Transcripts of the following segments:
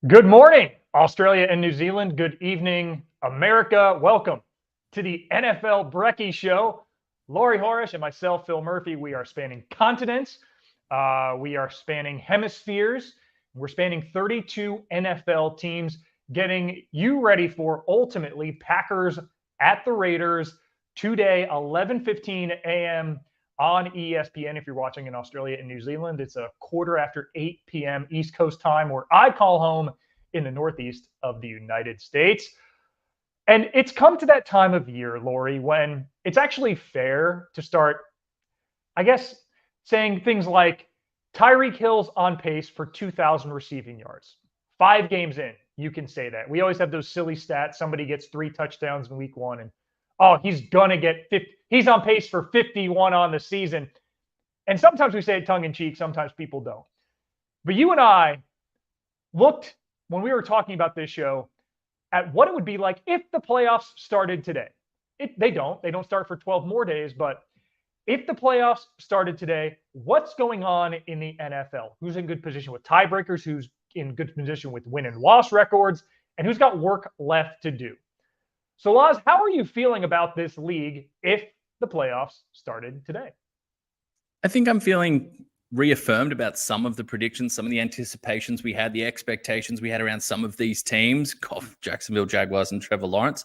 Good morning, Australia and New Zealand. Good evening, America. Welcome to the NFL Brekkie Show. Laurie Horesh and myself, Phil Murphy, we are spanning continents. We are spanning hemispheres. We're spanning 32 NFL teams, getting you ready for ultimately Packers at the Raiders today, 11:15 a.m. on ESPN. If you're watching in Australia and New Zealand, it's a quarter after 8 p.m. East Coast time, where I call home in the Northeast of the United States. And it's come to that time of year, Laurie, when it's actually fair to start, I guess, saying things like Tyreek Hill's on pace for 2,000 receiving yards. 5 games in, you can say that. We always have those silly stats. Somebody gets 3 touchdowns in week 1 and, oh, he's going to get 50. He's on pace for 51 on the season. And sometimes we say it tongue in cheek. Sometimes people don't. But you and I looked, when we were talking about this show, at what it would be like if the playoffs started today. They don't start for 12 more days, but if the playoffs started today, what's going on in the NFL? Who's in good position with tiebreakers? Who's in good position with win and loss records? And who's got work left to do? So, Laz, how are you feeling about this league if the playoffs started today? I think I'm feeling reaffirmed about some of the predictions, some of the anticipations we had, the expectations we had around some of these teams, Jacksonville Jaguars and Trevor Lawrence,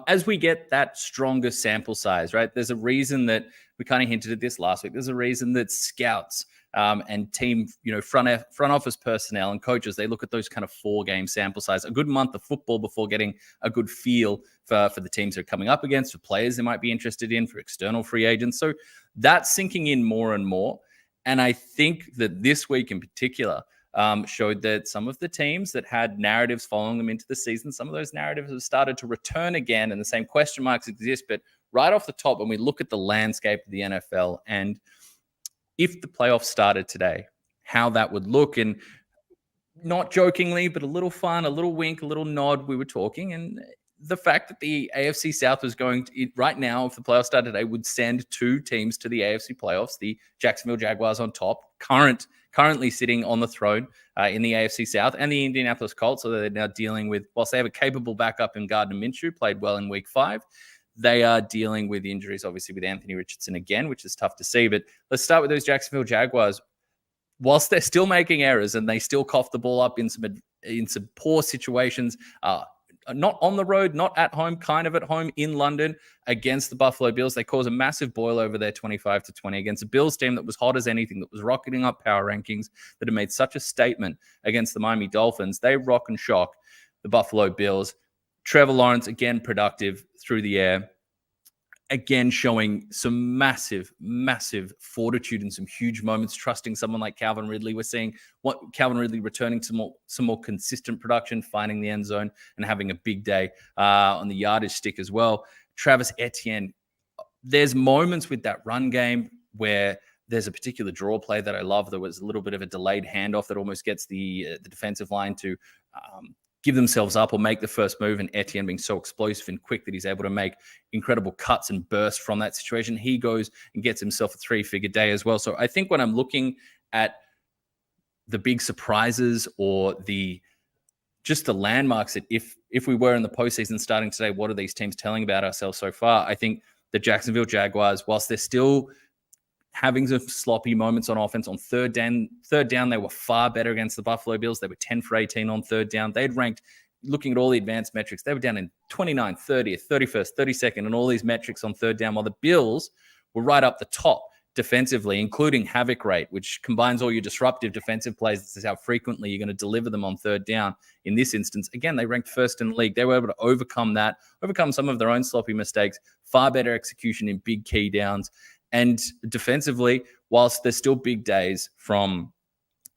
as we get that stronger sample size, right? There's a reason that we kind of hinted at this last week. There's a reason that scouts and team, front office personnel and coaches, they look at those kind of 4-game sample size, a good month of football before getting a good feel for the teams they're coming up against, for players they might be interested in, for external free agents. So that's sinking in more and more. And I think that this week in particular showed that some of the teams that had narratives following them into the season, some of those narratives have started to return again, and the same question marks exist. But right off the top, when we look at the landscape of the NFL, and if the playoffs started today, how that would look, and not jokingly, but a little fun, a little wink, a little nod, we were talking, and the fact that the AFC South was going to, right now, if the playoffs started today, would send 2 teams to the AFC playoffs, the Jacksonville Jaguars on top, currently sitting on the throne in the AFC South, and the Indianapolis Colts, so they're now dealing with, whilst they have a capable backup in Gardner Minshew, played well in week 5, they are dealing with injuries, obviously, with Anthony Richardson again, which is tough to see. But let's start with those Jacksonville Jaguars. Whilst they're still making errors and they still cough the ball up in some poor situations, not on the road, not at home, kind of at home in London against the Buffalo Bills. They cause a massive boil over there 25-20 against a Bills team that was hot as anything, that was rocketing up power rankings, that had made such a statement against the Miami Dolphins. They rock and shock the Buffalo Bills. Trevor Lawrence, again, productive through the air. Again, showing some massive, massive fortitude and some huge moments, trusting someone like Calvin Ridley. We're seeing what Calvin Ridley returning to some more consistent production, finding the end zone and having a big day on the yardage stick as well. Travis Etienne, there's moments with that run game where there's a particular draw play that I love. There was a little bit of a delayed handoff that almost gets the defensive line to give themselves up or make the first move, and Etienne being so explosive and quick that he's able to make incredible cuts and bursts from that situation. He goes and gets himself a 3-figure day as well. So I think when I'm looking at the big surprises or just the landmarks, that if we were in the postseason starting today, what are these teams telling about ourselves so far? I think the Jacksonville Jaguars, whilst they're still having some sloppy moments on offense, on third down, they were far better against the Buffalo Bills. They were 10 for 18 on third down. They'd ranked, looking at all the advanced metrics, they were down in 29th, 30th, 31st, 32nd, and all these metrics on third down, while the Bills were right up the top defensively, including havoc rate, which combines all your disruptive defensive plays. This is how frequently you're going to deliver them on third down. In this instance, again, they ranked first in the league. They were able to overcome some of their own sloppy mistakes, far better execution in big key downs. And defensively, whilst there's still big days from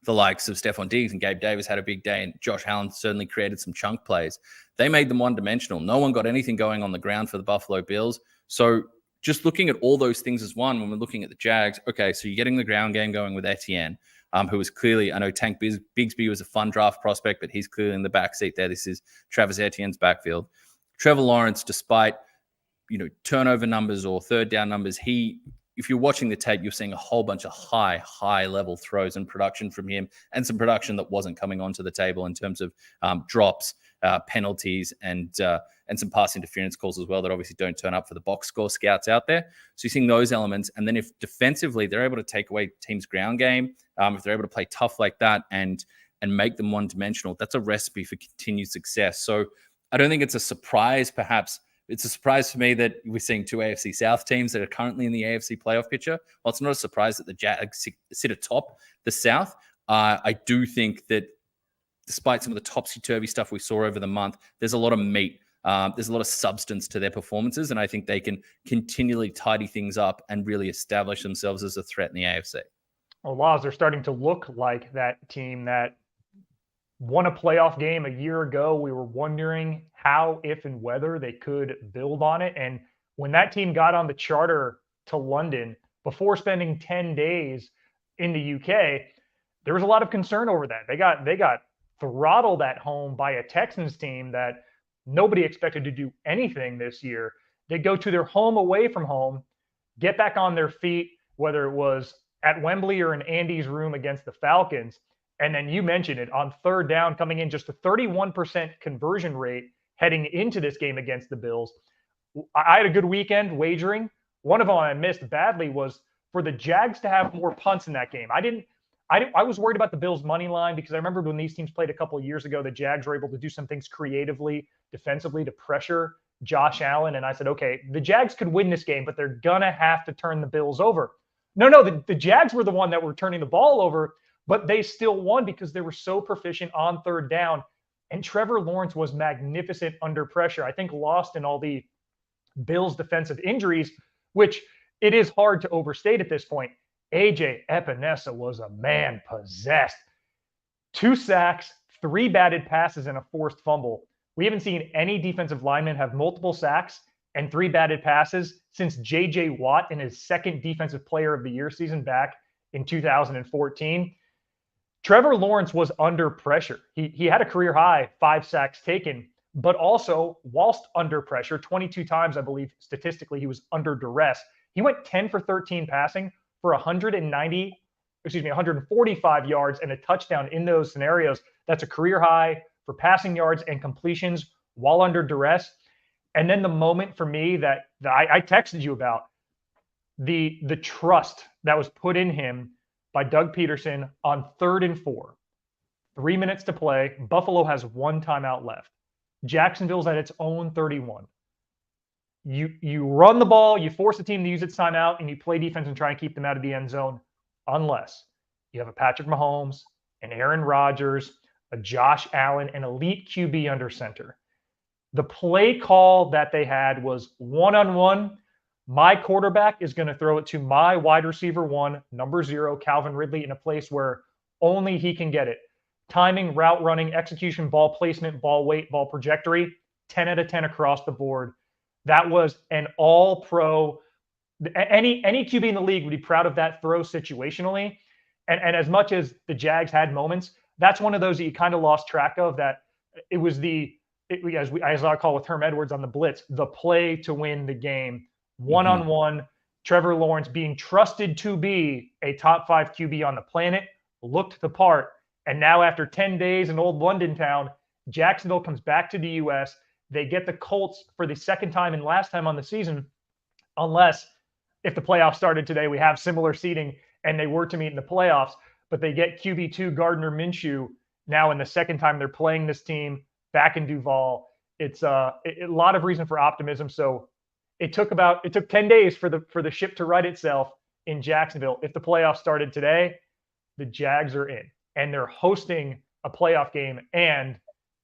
the likes of Stephon Diggs and Gabe Davis had a big day, and Josh Allen certainly created some chunk plays, they made them one-dimensional. No one got anything going on the ground for the Buffalo Bills. So just looking at all those things as one, when we're looking at the Jags, okay, so you're getting the ground game going with Etienne, who was clearly, I know Tank Bigsby was a fun draft prospect, but he's clearly in the backseat there. This is Travis Etienne's backfield. Trevor Lawrence, despite turnover numbers or third down numbers, he if you're watching the tape, you're seeing a whole bunch of high level throws and production from him, and some production that wasn't coming onto the table in terms of drops, penalties, and some pass interference calls as well that obviously don't turn up for the box score scouts out there. So you're seeing those elements. And then if defensively they're able to take away teams' ground game, if they're able to play tough like that and make them one-dimensional, that's a recipe for continued success. So I don't think it's a surprise, perhaps. It's a surprise for me that we're seeing two AFC South teams that are currently in the AFC playoff picture. Well, it's not a surprise that the Jags sit atop the South. I do think that despite some of the topsy-turvy stuff we saw over the month, there's a lot of meat. There's a lot of substance to their performances, and I think they can continually tidy things up and really establish themselves as a threat in the AFC. Well, Laz, they're starting to look like that team that won a playoff game a year ago. We were wondering how, if, and whether they could build on it. And when that team got on the charter to London before spending 10 days in the UK, there was a lot of concern over that. They got throttled at home by a Texans team that nobody expected to do anything this year. They go to their home away from home, get back on their feet, whether it was at Wembley or in Andy's room against the Falcons. And then you mentioned it, on third down, coming in just a 31% conversion rate heading into this game against the Bills. I had a good weekend wagering. One of them I missed badly was for the Jags to have more punts in that game. I was worried about the Bills' money line because I remember when these teams played a couple of years ago, the Jags were able to do some things creatively, defensively to pressure Josh Allen. And I said, okay, the Jags could win this game, but they're going to have to turn the Bills over. No, the Jags were the one that were turning the ball over, but they still won because they were so proficient on third down. And Trevor Lawrence was magnificent under pressure. I think lost in all the Bills' defensive injuries, which it is hard to overstate at this point. AJ Epinesa was a man possessed. 2 sacks, 3 batted passes, and a forced fumble. We haven't seen any defensive lineman have multiple sacks and 3 batted passes since J.J. Watt in his second Defensive Player of the Year season back in 2014. Trevor Lawrence was under pressure. He had a career high 5 sacks taken, but also whilst under pressure, 22 times, I believe, statistically, he was under duress. He went 10 for 13 passing for 145 yards and a touchdown in those scenarios. That's a career high for passing yards and completions while under duress. And then the moment for me that I texted you about, the trust that was put in him by Doug Peterson on 3rd and 4. 3 minutes to play. Buffalo has 1 timeout left. Jacksonville's at its own 31. You run the ball, you force the team to use its timeout, and you play defense and try and keep them out of the end zone, unless you have a Patrick Mahomes, an Aaron Rodgers, a Josh Allen, an elite QB under center. The play call that they had was one-on-one. My quarterback is going to throw it to my wide receiver 1, number 0, Calvin Ridley, in a place where only he can get it. Timing, route running, execution, ball placement, ball weight, ball trajectory, 10 out of 10 across the board. That was an all-pro. Any QB in the league would be proud of that throw situationally. And as much as the Jags had moments, that's one of those that you kind of lost track of, that it was as I call with Herm Edwards on the blitz, the play to win the game. One-on-one, Trevor Lawrence being trusted to be a top 5 QB on the planet, looked the part. And now after 10 days in old London town, Jacksonville comes back to the U.S. They get the Colts for the second time and last time on the season, unless if the playoffs started today, we have similar seeding and they were to meet in the playoffs. But they get QB2 Gardner Minshew now in the second time they're playing this team back in Duval. It's a lot of reason for optimism. So it took 10 days for the ship to right itself in Jacksonville. If the playoffs started today, the Jags are in, and they're hosting a playoff game. And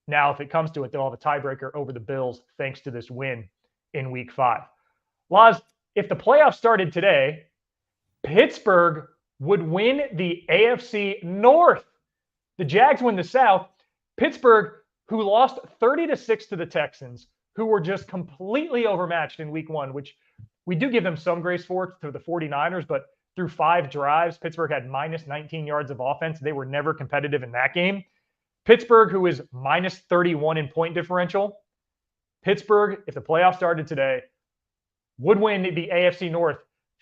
now, if it comes to it, they'll have a tiebreaker over the Bills thanks to this win in Week 5. Laz, if the playoffs started today, Pittsburgh would win the AFC North. The Jags win the South. Pittsburgh, who lost 30-6 to the Texans, who were just completely overmatched in Week 1, which we do give them some grace for to the 49ers, but through 5 drives, Pittsburgh had minus 19 yards of offense. They were never competitive in that game. Pittsburgh, who is minus 31 in point differential. Pittsburgh, if the playoffs started today, would win the AFC North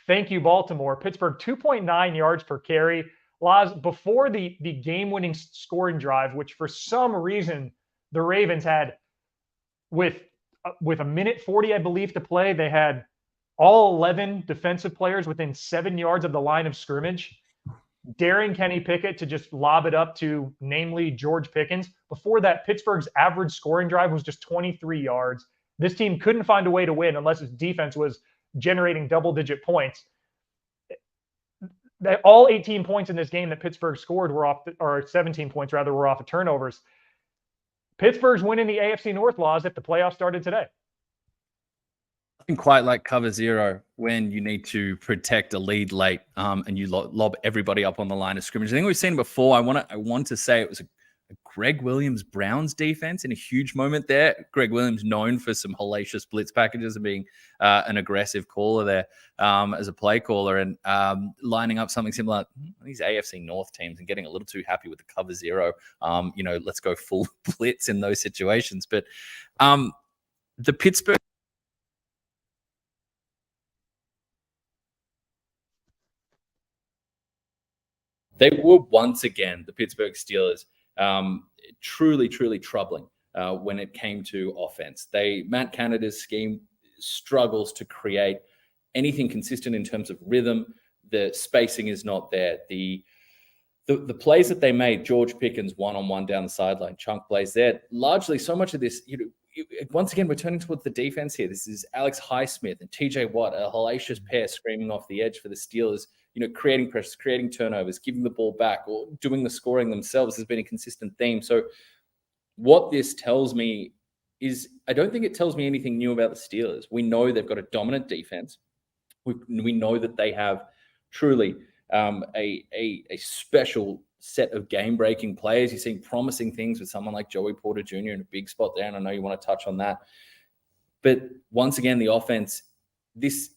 Thank you, Baltimore. Pittsburgh, 2.9 yards per carry. Laz, before the game-winning scoring drive, which for some reason the Ravens had with a minute 40, I believe, to play, they had all 11 defensive players within 7 yards of the line of scrimmage, daring Kenny Pickett to just lob it up to, namely, George Pickens. Before that, Pittsburgh's average scoring drive was just 23 yards. This team couldn't find a way to win unless its defense was generating double-digit points. All 18 points in this game that Pittsburgh scored were off, or 17 points rather, were off of turnovers. Pittsburgh's winning the AFC North, Laws, if the playoffs started today. Nothing quite like cover zero when you need to protect a lead late, and you lob everybody up on the line of scrimmage. I think we've seen it before. I want to say it was a Greg Williams Browns defense in a huge moment there. Greg Williams known for some hellacious blitz packages and being an aggressive caller there as a play caller, and lining up something similar like these AFC North teams and getting a little too happy with the cover zero. Let's go full blitz in those situations. But the Pittsburgh, they were once again, the Pittsburgh Steelers, truly, truly troubling when it came to offense. Matt Canada's scheme struggles to create anything consistent in terms of rhythm. The spacing is not there. The plays that they made, George Pickens one-on-one down the sideline, chunk plays there, largely so much of this, once again, we're turning towards the defense here. This is Alex Highsmith and TJ Watt, a hellacious pair screaming off the edge for the Steelers, creating pressures, creating turnovers, giving the ball back, or doing the scoring themselves has been a consistent theme. So what this tells me is, I don't think it tells me anything new about the Steelers. We know they've got a dominant defense. We know that they have truly a special set of game-breaking players. You're seeing promising things with someone like Joey Porter Jr. in a big spot there, and I know you want to touch on that. But once again, the offense, this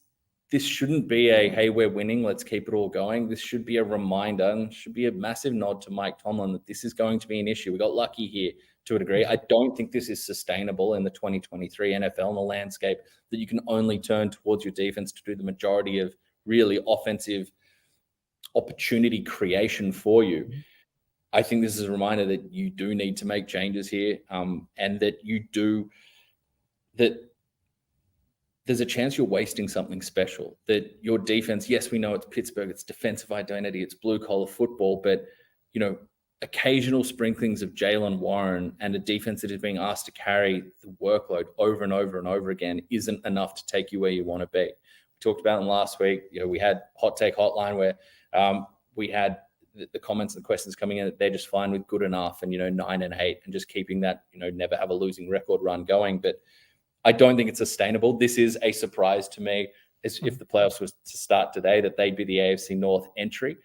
shouldn't be a, hey, we're winning, let's keep it all going. This should be a reminder and should be a massive nod to Mike Tomlin that this is going to be an issue. We got lucky here to a degree. I don't think this is sustainable in the 2023 NFL and the landscape that you can only turn towards your defense to do the majority of really offensive opportunity creation for you. I think this is a reminder that you do need to make changes here, and that there's a chance you're wasting something special. That your defense, yes, we know it's Pittsburgh, it's defensive identity, it's blue-collar football, but, occasional sprinklings of Jaylen Warren and a defense that is being asked to carry the workload over and over and over again isn't enough to take you where you want to be. We talked about it last week. We had Hot Take Hotline where we had the comments and the questions coming in that they're just fine with good enough and, 9-8 and just keeping that, never have a losing record run going. But I don't think it's sustainable. This is a surprise to me, as if the playoffs was to start today, that they'd be the AFC North entry.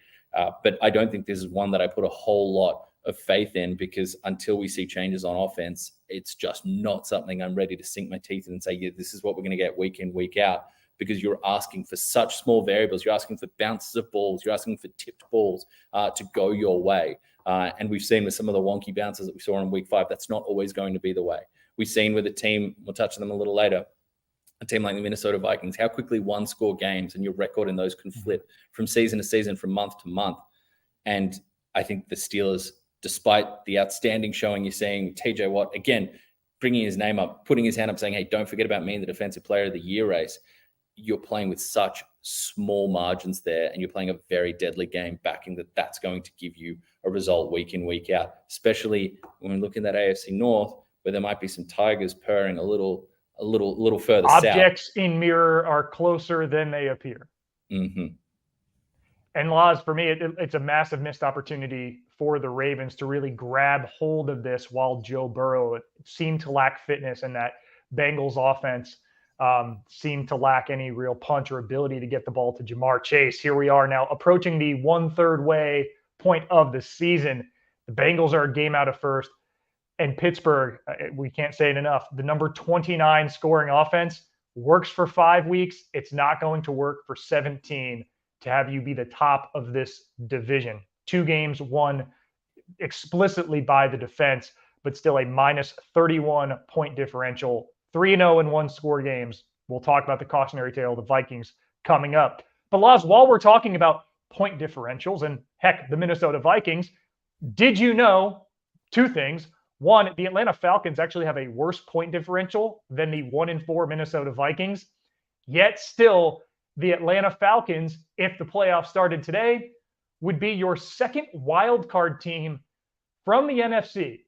But I don't think this is one that I put a whole lot of faith in, because until we see changes on offense, it's just not something I'm ready to sink my teeth in and say, yeah, this is what we're going to get week in, week out, because you're asking for such small variables. You're asking for bounces of balls. You're asking for tipped balls to go your way. And we've seen with some of the wonky bounces that we saw in week 5, that's not always going to be the way. We've seen with a team, we'll touch on them a little later, a team like the Minnesota Vikings, how quickly one-score games and your record in those can flip from season to season, from month to month. And I think the Steelers, despite the outstanding showing you're seeing, TJ Watt, again, bringing his name up, putting his hand up, saying, hey, don't forget about me in the Defensive Player of the Year race. You're playing with such small margins there, and you're playing a very deadly game, backing that that's going to give you a result week in, week out, especially when we look in that AFC North, where there might be some tigers purring a little further south. Objects in mirror are closer than they appear. Mm-hmm. And Laz, for me, it's a massive missed opportunity for the Ravens to really grab hold of this while Joe Burrow seemed to lack fitness, and that Bengals offense seemed to lack any real punch or ability to get the ball to Jamar Chase. Here we are now approaching the 1/3 way point of the season. The Bengals are a game out of first. And Pittsburgh, we can't say it enough, the number 29 scoring offense works for 5 weeks. It's not going to work for 17 to have you be the top of this division. 2 games won explicitly by the defense, but still a minus 31 point differential, 3-0 in one-score games. We'll talk about the cautionary tale of the Vikings coming up. But Laz, while we're talking about point differentials and heck, the Minnesota Vikings, did you know two things? One, the Atlanta Falcons actually have a worse point differential than the 1-4 Minnesota Vikings. Yet still, the Atlanta Falcons, if the playoffs started today, would be your second wild card team from the NFC.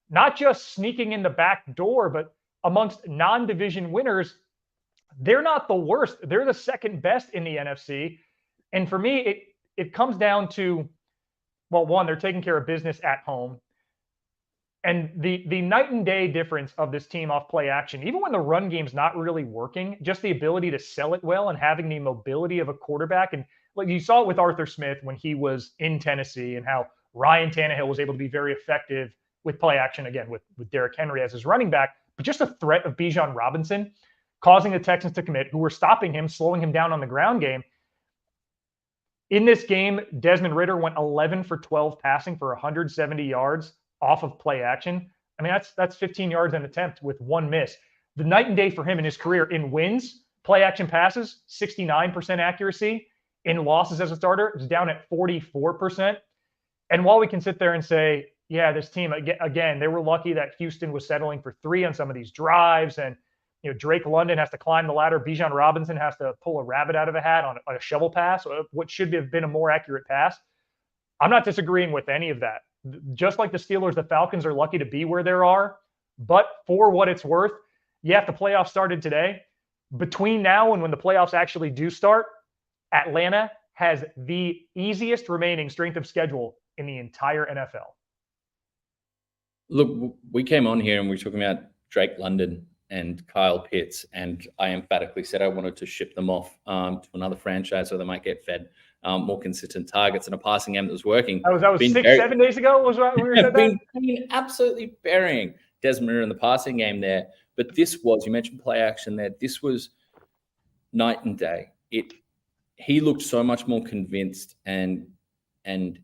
Not just sneaking in the back door, but amongst non-division winners, they're not the worst. They're the second best in the NFC. And for me, it comes down to, well, one, they're taking care of business at home. And the night and day difference of this team off play action, even when the run game's not really working, just the ability to sell it well and having the mobility of a quarterback. And like you saw it with Arthur Smith when he was in Tennessee, and how Ryan Tannehill was able to be very effective with play action, again, with Derrick Henry as his running back. But just the threat of Bijan Robinson causing the Texans to commit, who were stopping him, slowing him down on the ground game. In this game, Desmond Ridder went 11 for 12 passing for 170 yards off of play action. I mean, that's 15 yards an attempt with one miss. The night and day for him in his career in wins, play action passes, 69% accuracy. In losses as a starter, it's down at 44%. And while we can sit there and say, yeah, this team, again, they were lucky that Houston was settling for 3 on some of these drives, and Drake London has to climb the ladder. Bijan Robinson has to pull a rabbit out of a hat on a shovel pass, what should have been a more accurate pass. I'm not disagreeing with any of that. Just like the Steelers, the Falcons are lucky to be where they are. But for what it's worth, yeah, if the playoffs started today, between now and when the playoffs actually do start, Atlanta has the easiest remaining strength of schedule in the entire NFL. Look, we came on here and we were talking about Drake London and Kyle Pitts, and I emphatically said I wanted to ship them off to another franchise so they might get fed more consistent targets and a passing game that was working. That was 7 days ago. Was right? We said that? Been absolutely burying Desmond Ridder in the passing game there. But this was, you mentioned play action there. This was night and day. He looked so much more convinced and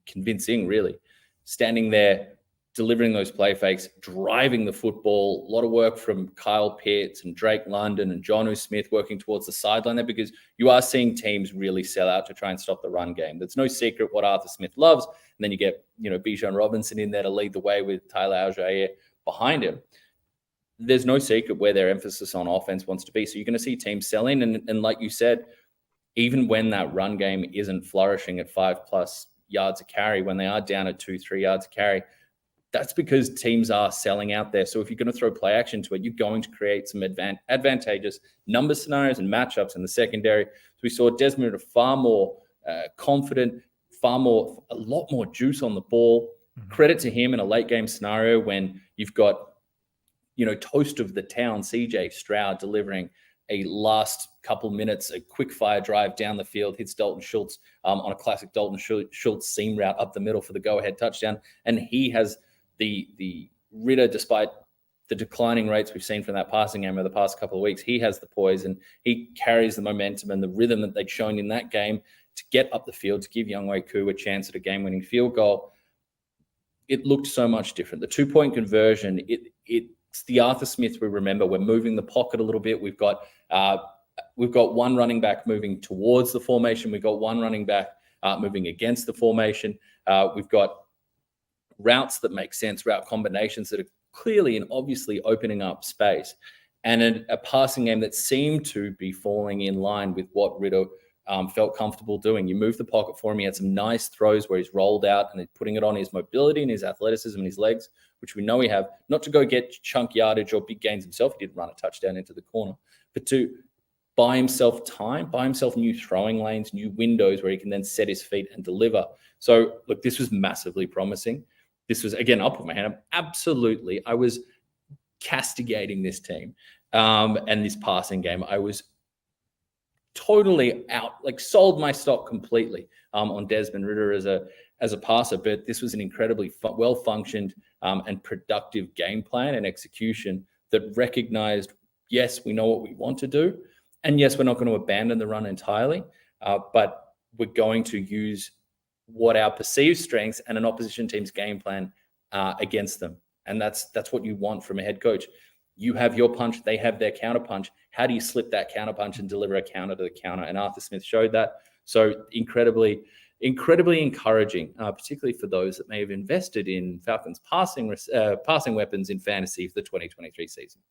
convincing, really, standing there, delivering those play fakes, driving the football. A lot of work from Kyle Pitts and Drake London and Jonnu Smith working towards the sideline there, because you are seeing teams really sell out to try and stop the run game. That's no secret what Arthur Smith loves. And then you get, Bijan Robinson in there to lead the way with Tyler Algier behind him. There's no secret where their emphasis on offense wants to be. So you're going to see teams sell in. And like you said, even when that run game isn't flourishing at 5+ yards a carry, when they are down at 2-3 yards a carry, that's because teams are selling out there. So if you're going to throw play action to it, you're going to create some advantageous number scenarios and matchups in the secondary. So we saw Desmond Ridder far more confident, a lot more juice on the ball. Mm-hmm. Credit to him in a late game scenario when you've got, toast of the town, CJ Stroud, delivering a last couple minutes, a quick fire drive down the field, hits Dalton Schultz on a classic Dalton Schultz seam route up the middle for the go-ahead touchdown. And he has the Ridder, despite the declining rates we've seen from that passing game over the past couple of weeks, he has the poise and he carries the momentum and the rhythm that they'd shown in that game to get up the field, to give Younghoe Koo a chance at a game-winning field goal. It looked so much different. The 2-point conversion, it's the Arthur Smith we remember. We're moving the pocket a little bit. We've got one running back moving towards the formation. We've got one running back moving against the formation. We've got routes that make sense, route combinations that are clearly and obviously opening up space, and a passing game that seemed to be falling in line with what Ridder felt comfortable doing. You move the pocket for him. He had some nice throws where he's rolled out and putting it on his mobility and his athleticism and his legs, which we know we have, not to go get chunk yardage or big gains himself. He didn't run a touchdown into the corner, but to buy himself time, buy himself new throwing lanes, new windows where he can then set his feet and deliver. So look, this was massively promising. This was, again, I'll put my hand up. Absolutely. I was castigating this team and this passing game. I was totally out, sold my stock completely on Desmond Ridder as a passer. But this was an incredibly well-functioned and productive game plan and execution that recognized, yes, we know what we want to do. And yes, we're not going to abandon the run entirely, but we're going to use what our perceived strengths and an opposition team's game plan against them. And that's what you want from a head coach. You have your punch, they have their counter punch. How do you slip that counter punch and deliver a counter to the counter? And Arthur Smith showed that. So incredibly encouraging, particularly for those that may have invested in Falcons passing weapons in fantasy for the 2023 season.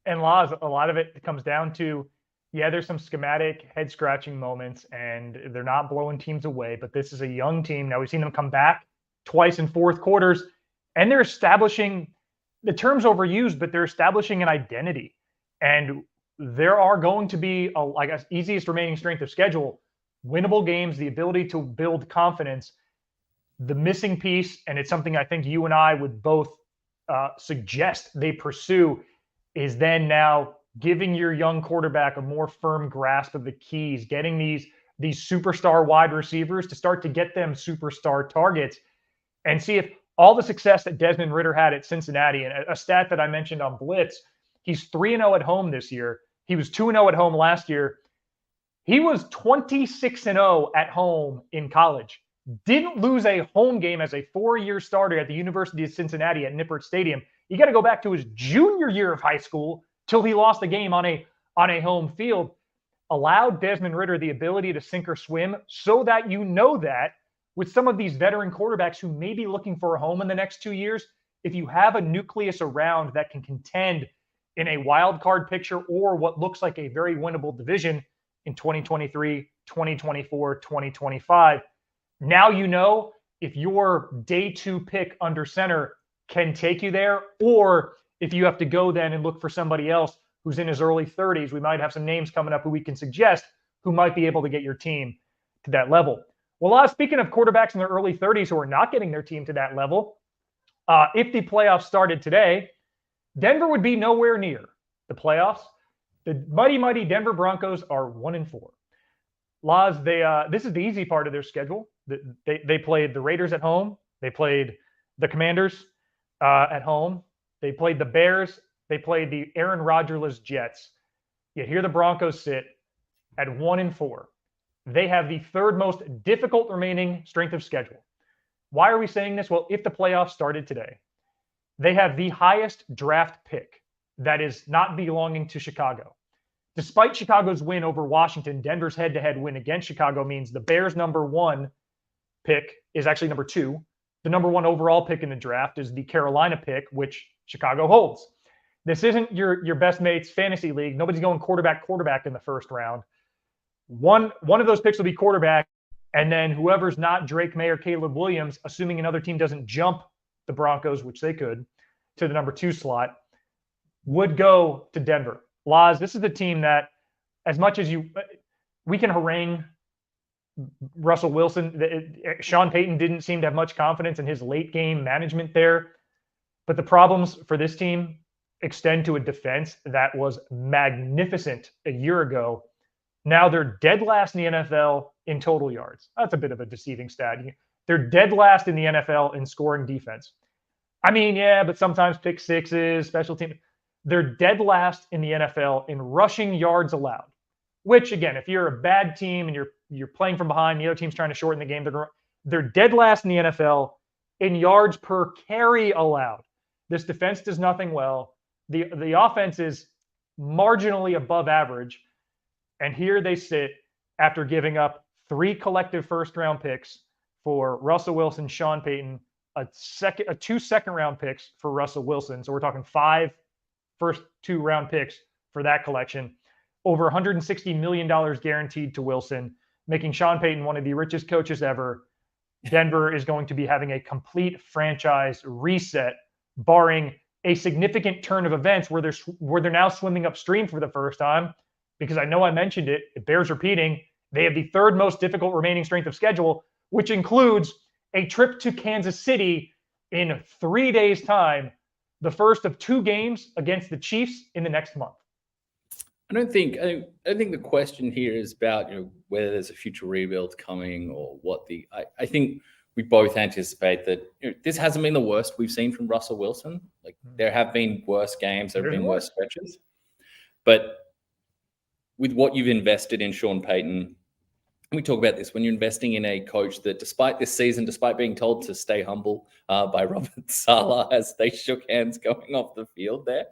And Laz, a lot of it comes down to, yeah, there's some schematic head scratching moments and they're not blowing teams away, but this is a young team. Now we've seen them come back twice in fourth quarters and they're establishing, the term's overused, but they're establishing an identity. And there are going to be, I guess, easiest remaining strength of schedule, winnable games, the ability to build confidence. The missing piece, and it's something I think you and I would both suggest they pursue, is then now giving your young quarterback a more firm grasp of the keys, getting these superstar wide receivers to start to get them superstar targets, and see if all the success that Desmond Ridder had at Cincinnati, and a stat that I mentioned on Blitz, he's 3-0 at home this year. He was 2-0 at home last year. He was 26-0 at home in college. Didn't lose a home game as a 4-year starter at the University of Cincinnati at Nippert Stadium. You got to go back to his junior year of high school till he lost a game on a home field. Allowed Desmond Ridder the ability to sink or swim, so that you know that with some of these veteran quarterbacks who may be looking for a home in the next 2 years, if you have a nucleus around that can contend in a wild card picture or what looks like a very winnable division in 2023, 2024, 2025, now you know if your day 2 pick under center can take you there, or if you have to go then and look for somebody else who's in his early 30s. We might have some names coming up who we can suggest who might be able to get your team to that level. Well, speaking of quarterbacks in their early 30s who are not getting their team to that level, if the playoffs started today, Denver would be nowhere near the playoffs. The mighty Denver Broncos are 1-4. Laz, this is the easy part of their schedule. They played the Raiders at home. They played the Commanders at home. They played the Bears. They played the Aaron Rodgers-less Jets. Yet here the Broncos sit at 1-4. They have the third most difficult remaining strength of schedule. Why are we saying this? Well, if the playoffs started today, they have the highest draft pick that is not belonging to Chicago. Despite Chicago's win over Washington, Denver's head-to-head win against Chicago means the Bears' number 1 pick is actually number 2. The number 1 overall pick in the draft is the Carolina pick, which Chicago holds. This isn't your best mate's fantasy league. Nobody's going quarterback in the first round. One of those picks will be quarterback, and then whoever's not Drake May or Caleb Williams, assuming another team doesn't jump the Broncos, which they could, to the number 2 slot, would go to Denver. Laz, this is the team that, as much as we can harangue Russell Wilson, Sean Payton didn't seem to have much confidence in his late game management there. But the problems for this team extend to a defense that was magnificent a year ago. Now they're dead last in the NFL in total yards. That's a bit of a deceiving stat. They're dead last in the NFL in scoring defense. I mean, yeah, but sometimes pick sixes, special team. They're dead last in the NFL in rushing yards allowed, which, again, if you're a bad team and you're playing from behind, the other team's trying to shorten the game, they're dead last in the NFL in yards per carry allowed. This defense does nothing well. The offense is marginally above average. And here they sit after giving up 3 collective first-round picks for Russell Wilson, Sean Payton, 2 second-round picks for Russell Wilson. So we're talking 5 first 2-round picks for that collection. Over $160 million guaranteed to Wilson, making Sean Payton one of the richest coaches ever. Denver is going to be having a complete franchise reset, barring a significant turn of events where they're now swimming upstream for the first time. Because I know I mentioned it, it bears repeating. They have the third most difficult remaining strength of schedule, which includes a trip to Kansas City in 3 days' time, the first of 2 games against the Chiefs in the next month. I think the question here is about whether there's a future rebuild coming or what I think we both anticipate that this hasn't been the worst we've seen from Russell Wilson. Like there have been worse games, there have been worse stretches, but with what you've invested in Sean Payton, we talk about this when you're investing in a coach that despite this season, despite being told to stay humble by Robert Saleh as they shook hands going off the field there,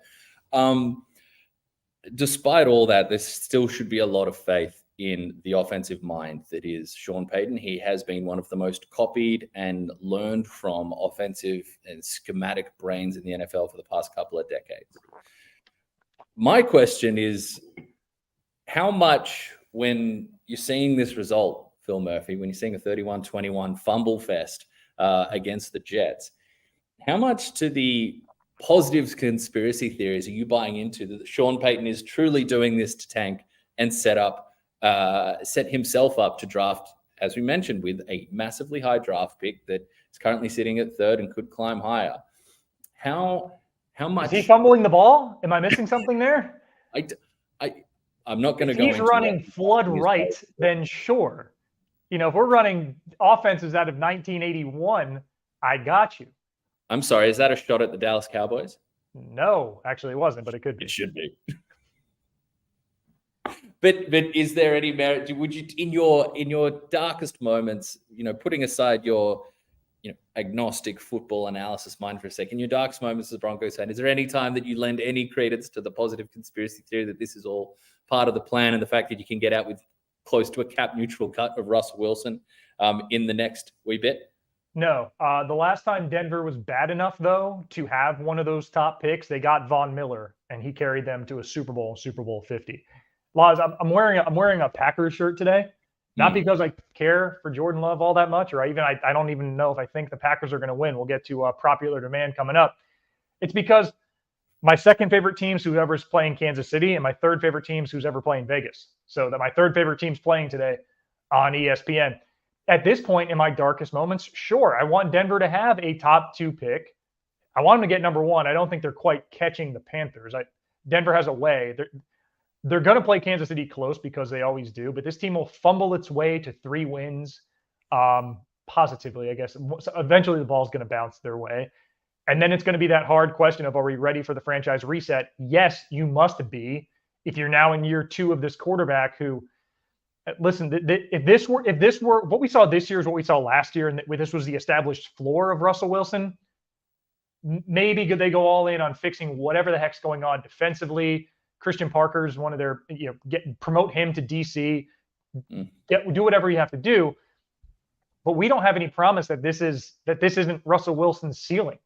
despite all that, there still should be a lot of faith in the offensive mind that is Sean Payton. He has been one of the most copied and learned from offensive and schematic brains in the NFL for the past couple of decades. My question is, how much, when you're seeing this result, Phil Murphy, when you're seeing a 31-21 fumble fest against the Jets, how much to the positive conspiracy theories are you buying into that Sean Payton is truly doing this to tank and set himself up to draft, as we mentioned, with a massively high draft pick that is currently sitting at 3rd and could climb higher? How much is he fumbling the ball? Am I missing something there? I'm not going to go into he's running flood right, then sure. If we're running offenses out of 1981, I got you. I'm sorry, is that a shot at the Dallas Cowboys? No, actually it wasn't, but it could be. It should be. But is there any merit? Would you, in your darkest moments, putting aside your agnostic football analysis mind for a second, your darkest moments as a Broncos fan, is there any time that you lend any credence to the positive conspiracy theory that this is all part of the plan and the fact that you can get out with close to a cap neutral cut of Russell Wilson in the next wee bit? No. The last time Denver was bad enough, though, to have one of those top picks, they got Von Miller, and he carried them to a Super Bowl 50. Laz, I'm wearing a Packers shirt today, not because I care for Jordan Love all that much, or I don't even know if I think the Packers are going to win. We'll get to popular demand coming up. It's because my second favorite team's whoever's playing Kansas City, and my third favorite team's who's ever playing Vegas. So that my third favorite team's playing today on ESPN. At this point in my darkest moments, sure, I want Denver to have a top 2 pick. I want them to get number 1. I don't think they're quite catching the Panthers. Denver has a way. They're going to play Kansas City close because they always do, but this team will fumble its way to 3 wins positively, I guess. So eventually the ball's going to bounce their way. And then it's going to be that hard question of, are we ready for the franchise reset? Yes, you must be. If you're now in year 2 of this quarterback who, listen, if this were what we saw this year is what we saw last year, and this was the established floor of Russell Wilson, maybe could they go all in on fixing whatever the heck's going on defensively? Christian Parker's one of their, promote him to DC, do whatever you have to do. But we don't have any promise that this isn't Russell Wilson's ceiling.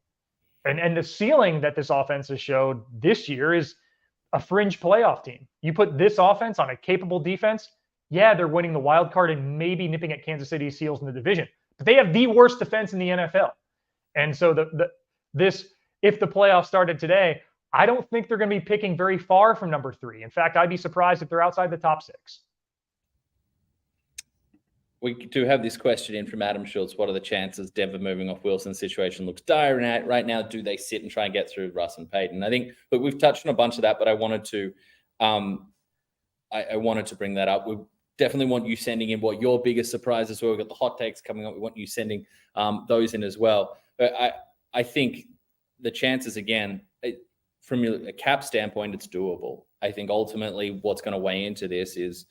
And the ceiling that this offense has showed this year is a fringe playoff team. You put this offense on a capable defense, yeah, they're winning the wild card and maybe nipping at Kansas City's heels in the division. But they have the worst defense in the NFL. And so if the playoffs started today, I don't think they're going to be picking very far from number 3. In fact, I'd be surprised if they're outside the top 6. We do have this question in from Adam Schultz. What are the chances Denver moving off Wilson's situation looks dire right now? Do they sit and try and get through Russ and Payton? I think, look, we've touched on a bunch of that, but I wanted to bring that up. We definitely want you sending in what your biggest surprises were. We've got the hot takes coming up. We want you sending those in as well. But I think the chances, again, from a cap standpoint, it's doable. I think ultimately what's going to weigh into this is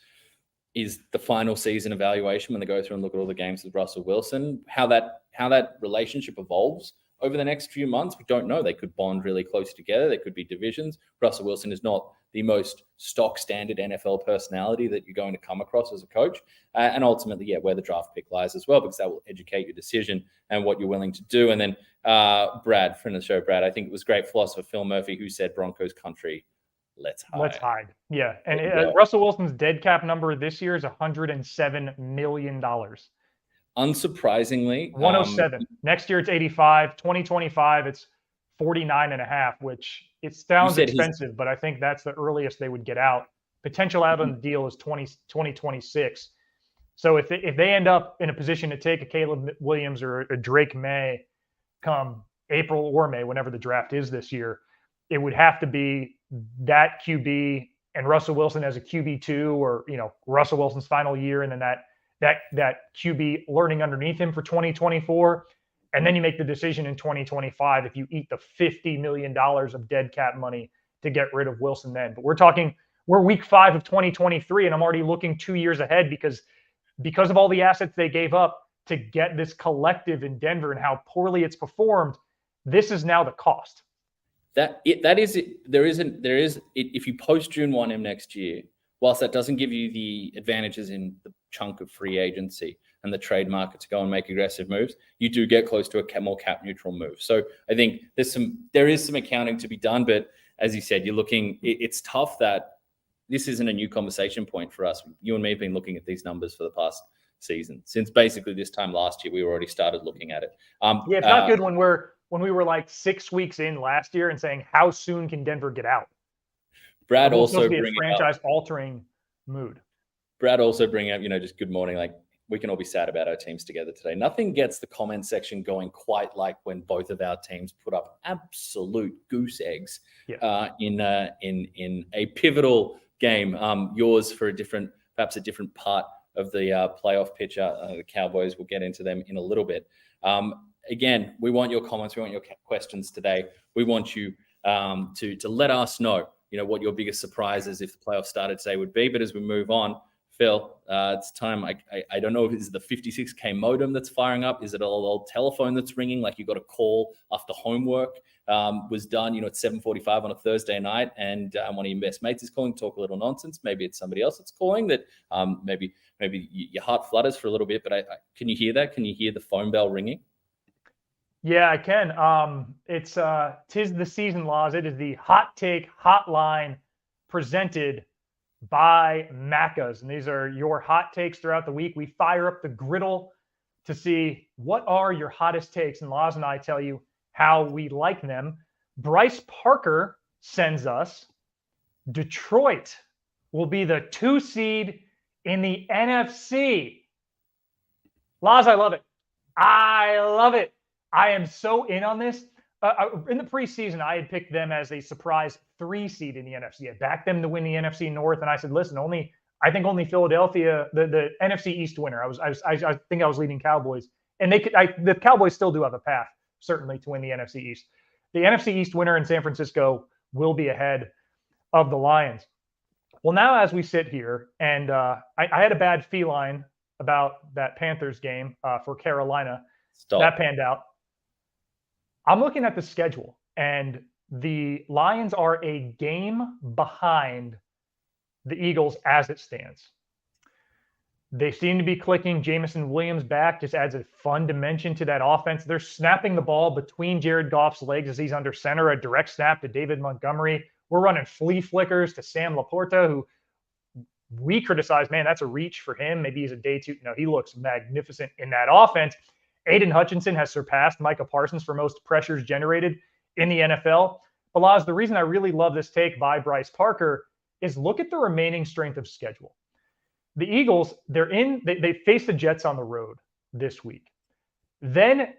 the final season evaluation when they go through and look at all the games with Russell Wilson. How that relationship evolves over the next few months, we don't know. They could bond really close together. They could be divisions. Russell Wilson is not the most stock standard NFL personality that you're going to come across as a coach. And ultimately, where the draft pick lies as well, because that will educate your decision and what you're willing to do. And then Brad, friend of the show, Brad, I think it was great philosopher Phil Murphy who said Broncos country, let's hide. Yeah. And Russell Wilson's dead cap number this year is $107 million. Unsurprisingly. 107. Next year it's 85. 2025, it's 49.5, which it sounds expensive, but I think that's the earliest they would get out. Potential out on the deal is 2026. So if they end up in a position to take a Caleb Williams or a Drake May come April or May, whenever the draft is this year, it would have to be that QB and Russell Wilson as a QB2, or Russell Wilson's final year, and then that QB learning underneath him for 2024. And then you make the decision in 2025 if you eat the $50 million of dead cap money to get rid of Wilson then. But we're week 5 of 2023, and I'm already looking 2 years ahead because of all the assets they gave up to get this collective in Denver and how poorly it's performed. This is now the cost. If you post June 1M next year, whilst that doesn't give you the advantages in the chunk of free agency and the trade market to go and make aggressive moves, you do get close to a more cap neutral move. So I think there is some accounting to be done, but as you said, it's tough that this isn't a new conversation point for us. You and me have been looking at these numbers for the past season. Since basically this time last year, we already started looking at it. It's not good when we were like 6 weeks in last year and saying, how soon can Denver get out? Brad also bringing a franchise-altering mood. Brad also bringing up, just good morning. Like, we can all be sad about our teams together today. Nothing gets the comment section going quite like when both of our teams put up absolute goose eggs in a pivotal game. Yours for perhaps a different part of the playoff picture. The Cowboys, we'll get into them in a little bit. Again, we want your comments. We want your questions today. We want you to let us know, what your biggest surprises if the playoffs started today would be. But as we move on, Phil, it's time. I don't know if it's the 56K modem that's firing up. Is it an old telephone that's ringing? Like you got a call after homework was done, at 7:45 on a Thursday night, and one of your best mates is calling, talk a little nonsense. Maybe it's somebody else that's calling that maybe your heart flutters for a little bit. But can you hear that? Can you hear the phone bell ringing? Yeah, I can. It's tis the season, Laws. It is the Hot Take Hotline presented by Macca's. And these are your hot takes throughout the week. We fire up the griddle to see what are your hottest takes. And Laws and I tell you how we like them. Bryce Parker sends us Detroit will be the 2 seed in the NFC. Laws, I love it. I love it. I am so in on this. In the preseason, I had picked them as a surprise 3 seed in the NFC. I backed them to win the NFC North, and I said, "Listen, I think only Philadelphia, the NFC East winner." I think I was leading Cowboys, and the Cowboys still do have a path certainly to win the NFC East. The NFC East winner in San Francisco will be ahead of the Lions. Well, now as we sit here, and I had a bad feline about that Panthers game for Carolina. That panned out. I'm looking at the schedule, and the Lions are a game behind the Eagles as it stands. They seem to be clicking. Jameson Williams back just adds a fun dimension to that offense. They're snapping the ball between Jared Goff's legs as he's under center, a direct snap to David Montgomery. We're running flea flickers to Sam Laporta, who we criticize, man, that's a reach for him. Maybe he's a day 2. No, he looks magnificent in that offense. Aiden Hutchinson has surpassed Micah Parsons for most pressures generated in the NFL. Balaz, the reason I really love this take by Bryce Parker is look at the remaining strength of schedule. The Eagles, they face the Jets on the road this week. Then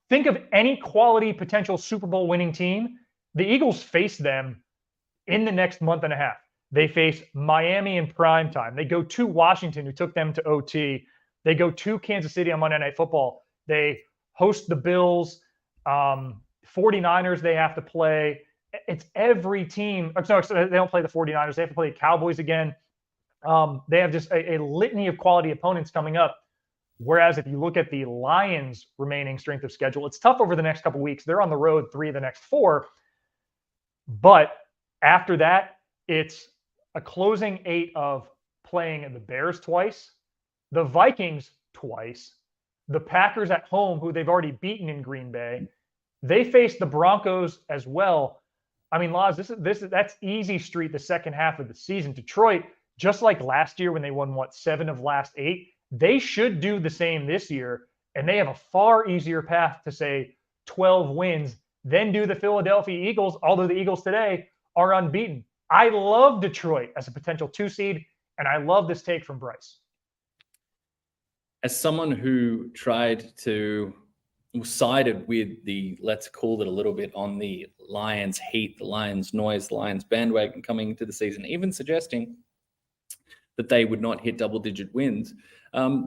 think of any quality potential Super Bowl winning team. The Eagles face them in the next month and a half. They face Miami in prime time. They go to Washington, who took them to OT. They go to Kansas City on Monday Night Football. They host the Bills. 49ers they have to play. It's every team. No, they don't play the 49ers. They have to play the Cowboys again. They have just a litany of quality opponents coming up. Whereas if you look at the Lions' remaining strength of schedule, it's tough over the next couple of weeks. They're on the road 3 of the next 4. But after that, it's a closing 8 of playing the Bears twice, the Vikings twice, the Packers at home, who they've already beaten in Green Bay. They face the Broncos as well. I mean, Laz, that's easy street the second half of the season. Detroit, just like last year when they won, 7 of last 8, they should do the same this year, and they have a far easier path to, say, 12 wins than do the Philadelphia Eagles, although the Eagles today are unbeaten. I love Detroit as a potential 2 seed, and I love this take from Bryce. As someone who sided with the, let's call it a little bit, on the Lions heat, the Lions noise, the Lions bandwagon coming into the season, even suggesting that they would not hit double-digit wins.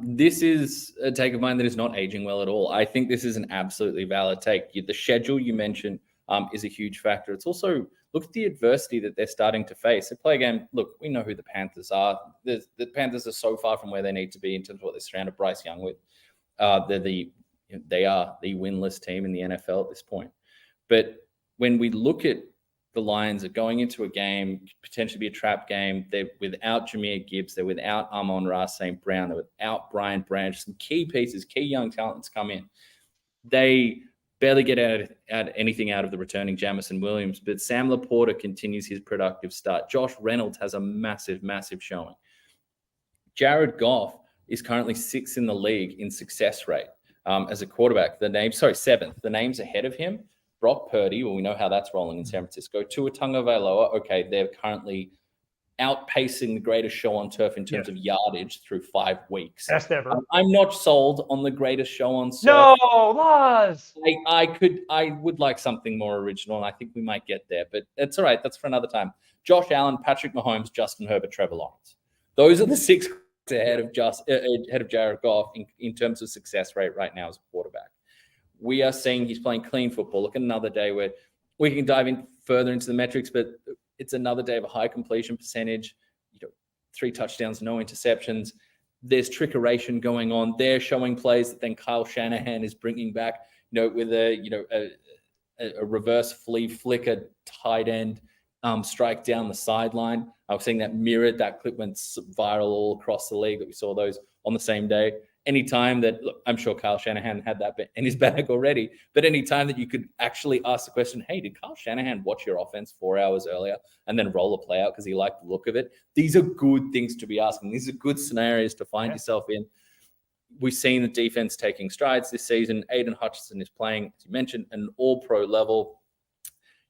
This is a take of mine that is not aging well at all. I think this is an absolutely valid take. The schedule you mentioned is a huge factor. It's also, look at the adversity that they're starting to face. They play a game, look, we know who the Panthers are. The Panthers are so far from where they need to be in terms of what they surrounded Bryce Young with. They are the winless team in the NFL at this point. But when we look at the Lions are going into a game, potentially be a trap game. They're without Jahmyr Gibbs. They're without Amon-Ra St. Brown. They're without Brian Branch. Some key pieces, key young talents come in. They barely get anything out of the returning Jamison Williams, but Sam Laporta continues his productive start. Josh Reynolds has a massive, massive showing. Jared Goff is currently 6th in the league in success rate as a quarterback. Seventh. The names ahead of him, Brock Purdy, well, we know how that's rolling in San Francisco. Tua Tagovailoa, okay, they're currently outpacing the greatest show on turf in terms of yardage through 5 weeks. Best ever. I'm not sold on the greatest show on turf. No, Laz. I would like something more original, and I think we might get there, but it's all right. That's for another time. Josh Allen, Patrick Mahomes, Justin Herbert, Trevor Lawrence. Those are the 6 ahead of Jared Goff in terms of success rate right now as a quarterback. We are seeing he's playing clean football. Look at another day where we can dive in further into the metrics, but it's another day of a high completion percentage, 3 touchdowns, no interceptions. There's trickeration going on. They're showing plays that then Kyle Shanahan is bringing back, with a reverse flea flicker tight end strike down the sideline. I was seeing that mirrored. That clip went viral all across the league that we saw those on the same day. Anytime that, look, I'm sure Kyle Shanahan had that in his bag already, but anytime that you could actually ask the question, hey, did Kyle Shanahan watch your offense 4 hours earlier and then roll a play out because he liked the look of it? These are good things to be asking. These are good scenarios to find yourself in. We've seen the defense taking strides this season. Aiden Hutchinson is playing, as you mentioned, at an all-pro level.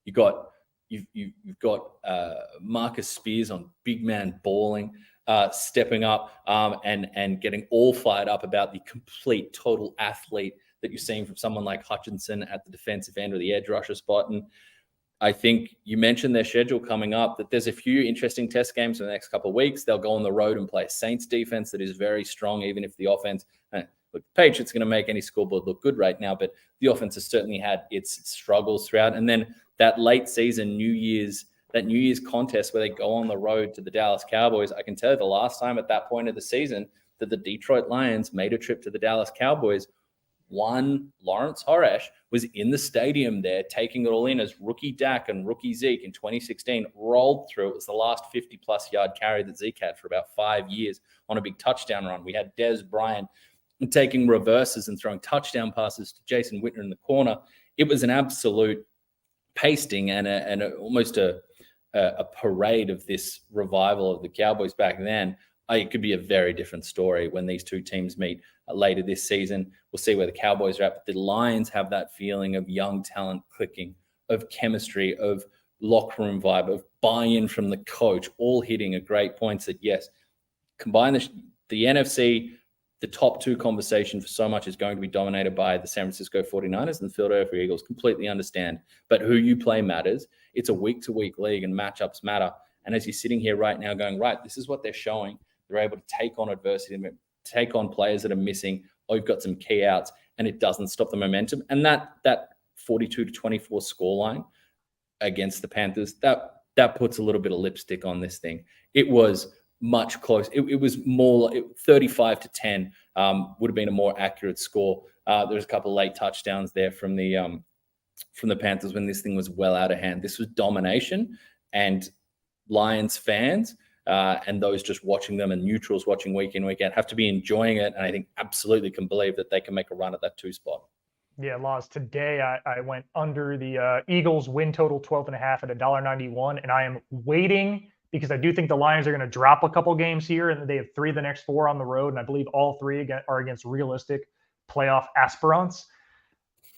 You've got Marcus Spears on big man balling. Stepping up and getting all fired up about the complete total athlete that you're seeing from someone like Hutchinson at the defensive end or the edge rusher spot. And I think you mentioned their schedule coming up, that there's a few interesting test games in the next couple of weeks. They'll go on the road and play a Saints defense that is very strong, even if the offense, look, Patriots going to make any scoreboard look good right now, but the offense has certainly had its struggles throughout. And then that late season New Year's contest where they go on the road to the Dallas Cowboys. I can tell you the last time at that point of the season that the Detroit Lions made a trip to the Dallas Cowboys, one Lawrence Horesh was in the stadium there taking it all in as rookie Dak and rookie Zeke in 2016 rolled through. It was the last 50-plus yard carry that Zeke had for about 5 years on a big touchdown run. We had Des Bryant taking reverses and throwing touchdown passes to Jason Witten in the corner. It was an absolute pasting and almost a parade of this revival of the Cowboys back then. It could be a very different story when these two teams meet later this season. We'll see where the Cowboys are at, but the Lions have that feeling of young talent clicking, of chemistry, of locker room vibe, of buy-in from the coach, all hitting at great points that, yes, combine the NFC, the top 2 conversation for so much is going to be dominated by the San Francisco 49ers and the Philadelphia Eagles. Completely understand. But who you play matters. It's a week-to-week league and matchups matter. And as you're sitting here right now going, right, this is what they're showing. They're able to take on adversity, take on players that are missing. Oh, you've got some key outs, and it doesn't stop the momentum. And that 42-24 scoreline against the Panthers, that puts a little bit of lipstick on this thing. It was much closer. It was more 35-10 would have been a more accurate score. There's a couple of late touchdowns there from the Panthers when this thing was well out of hand. This was domination, and Lions fans and those just watching them and neutrals watching week in, week out have to be enjoying it. And I think absolutely can believe that they can make a run at that 2 spot. Yeah, Laws. Today I went under the Eagles win total 12.5 at $1.91, and I am waiting because I do think the Lions are going to drop a couple games here, and they have 3 of the next 4 on the road, and I believe all 3 are against realistic playoff aspirants.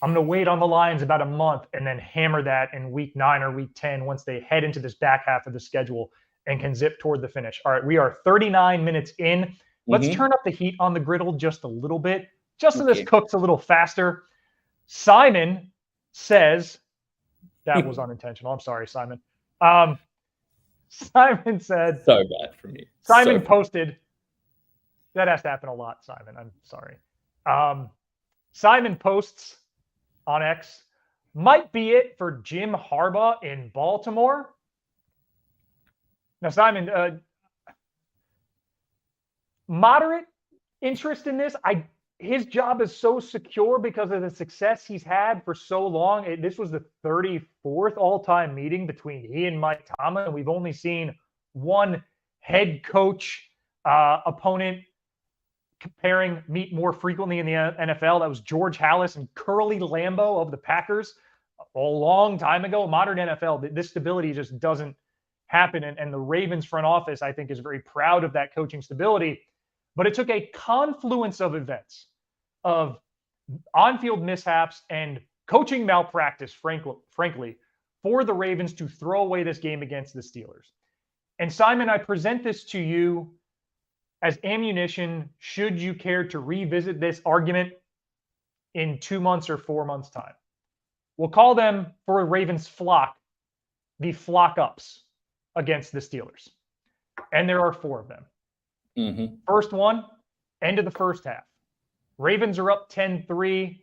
I'm going to wait on the Lions about a month and then hammer that in week 9 or week 10 once they head into this back half of the schedule and can zip toward the finish. All right, we are 39 minutes in. Let's turn up the heat on the griddle just a little bit, just so this cooks a little faster. Simon says, that was unintentional. I'm sorry, Simon. Simon said, so bad for me. Simon posted, that has to happen a lot, Simon. I'm sorry. Simon posts on X, might be it for Jim Harbaugh in Baltimore. Now, Simon, moderate interest in this. his job is so secure because of the success he's had for so long. This was the 34th all-time meeting between he and Mike Tomlin, and we've only seen one head coach opponent meet more frequently in the NFL. That was George Halas and Curly Lambeau of the Packers a long time ago. Modern NFL, this stability just doesn't happen. And the Ravens front office, I think, is very proud of that coaching stability. But it took a confluence of events, of on-field mishaps and coaching malpractice, frankly, for the Ravens to throw away this game against the Steelers. And Simon, I present this to you as ammunition should you care to revisit this argument in 2 months or 4 months' time. We'll call them, for Ravens flock, the flock ups against the Steelers. And there are 4 of them. Mm-hmm. First one, end of the first half. Ravens are up 10-3,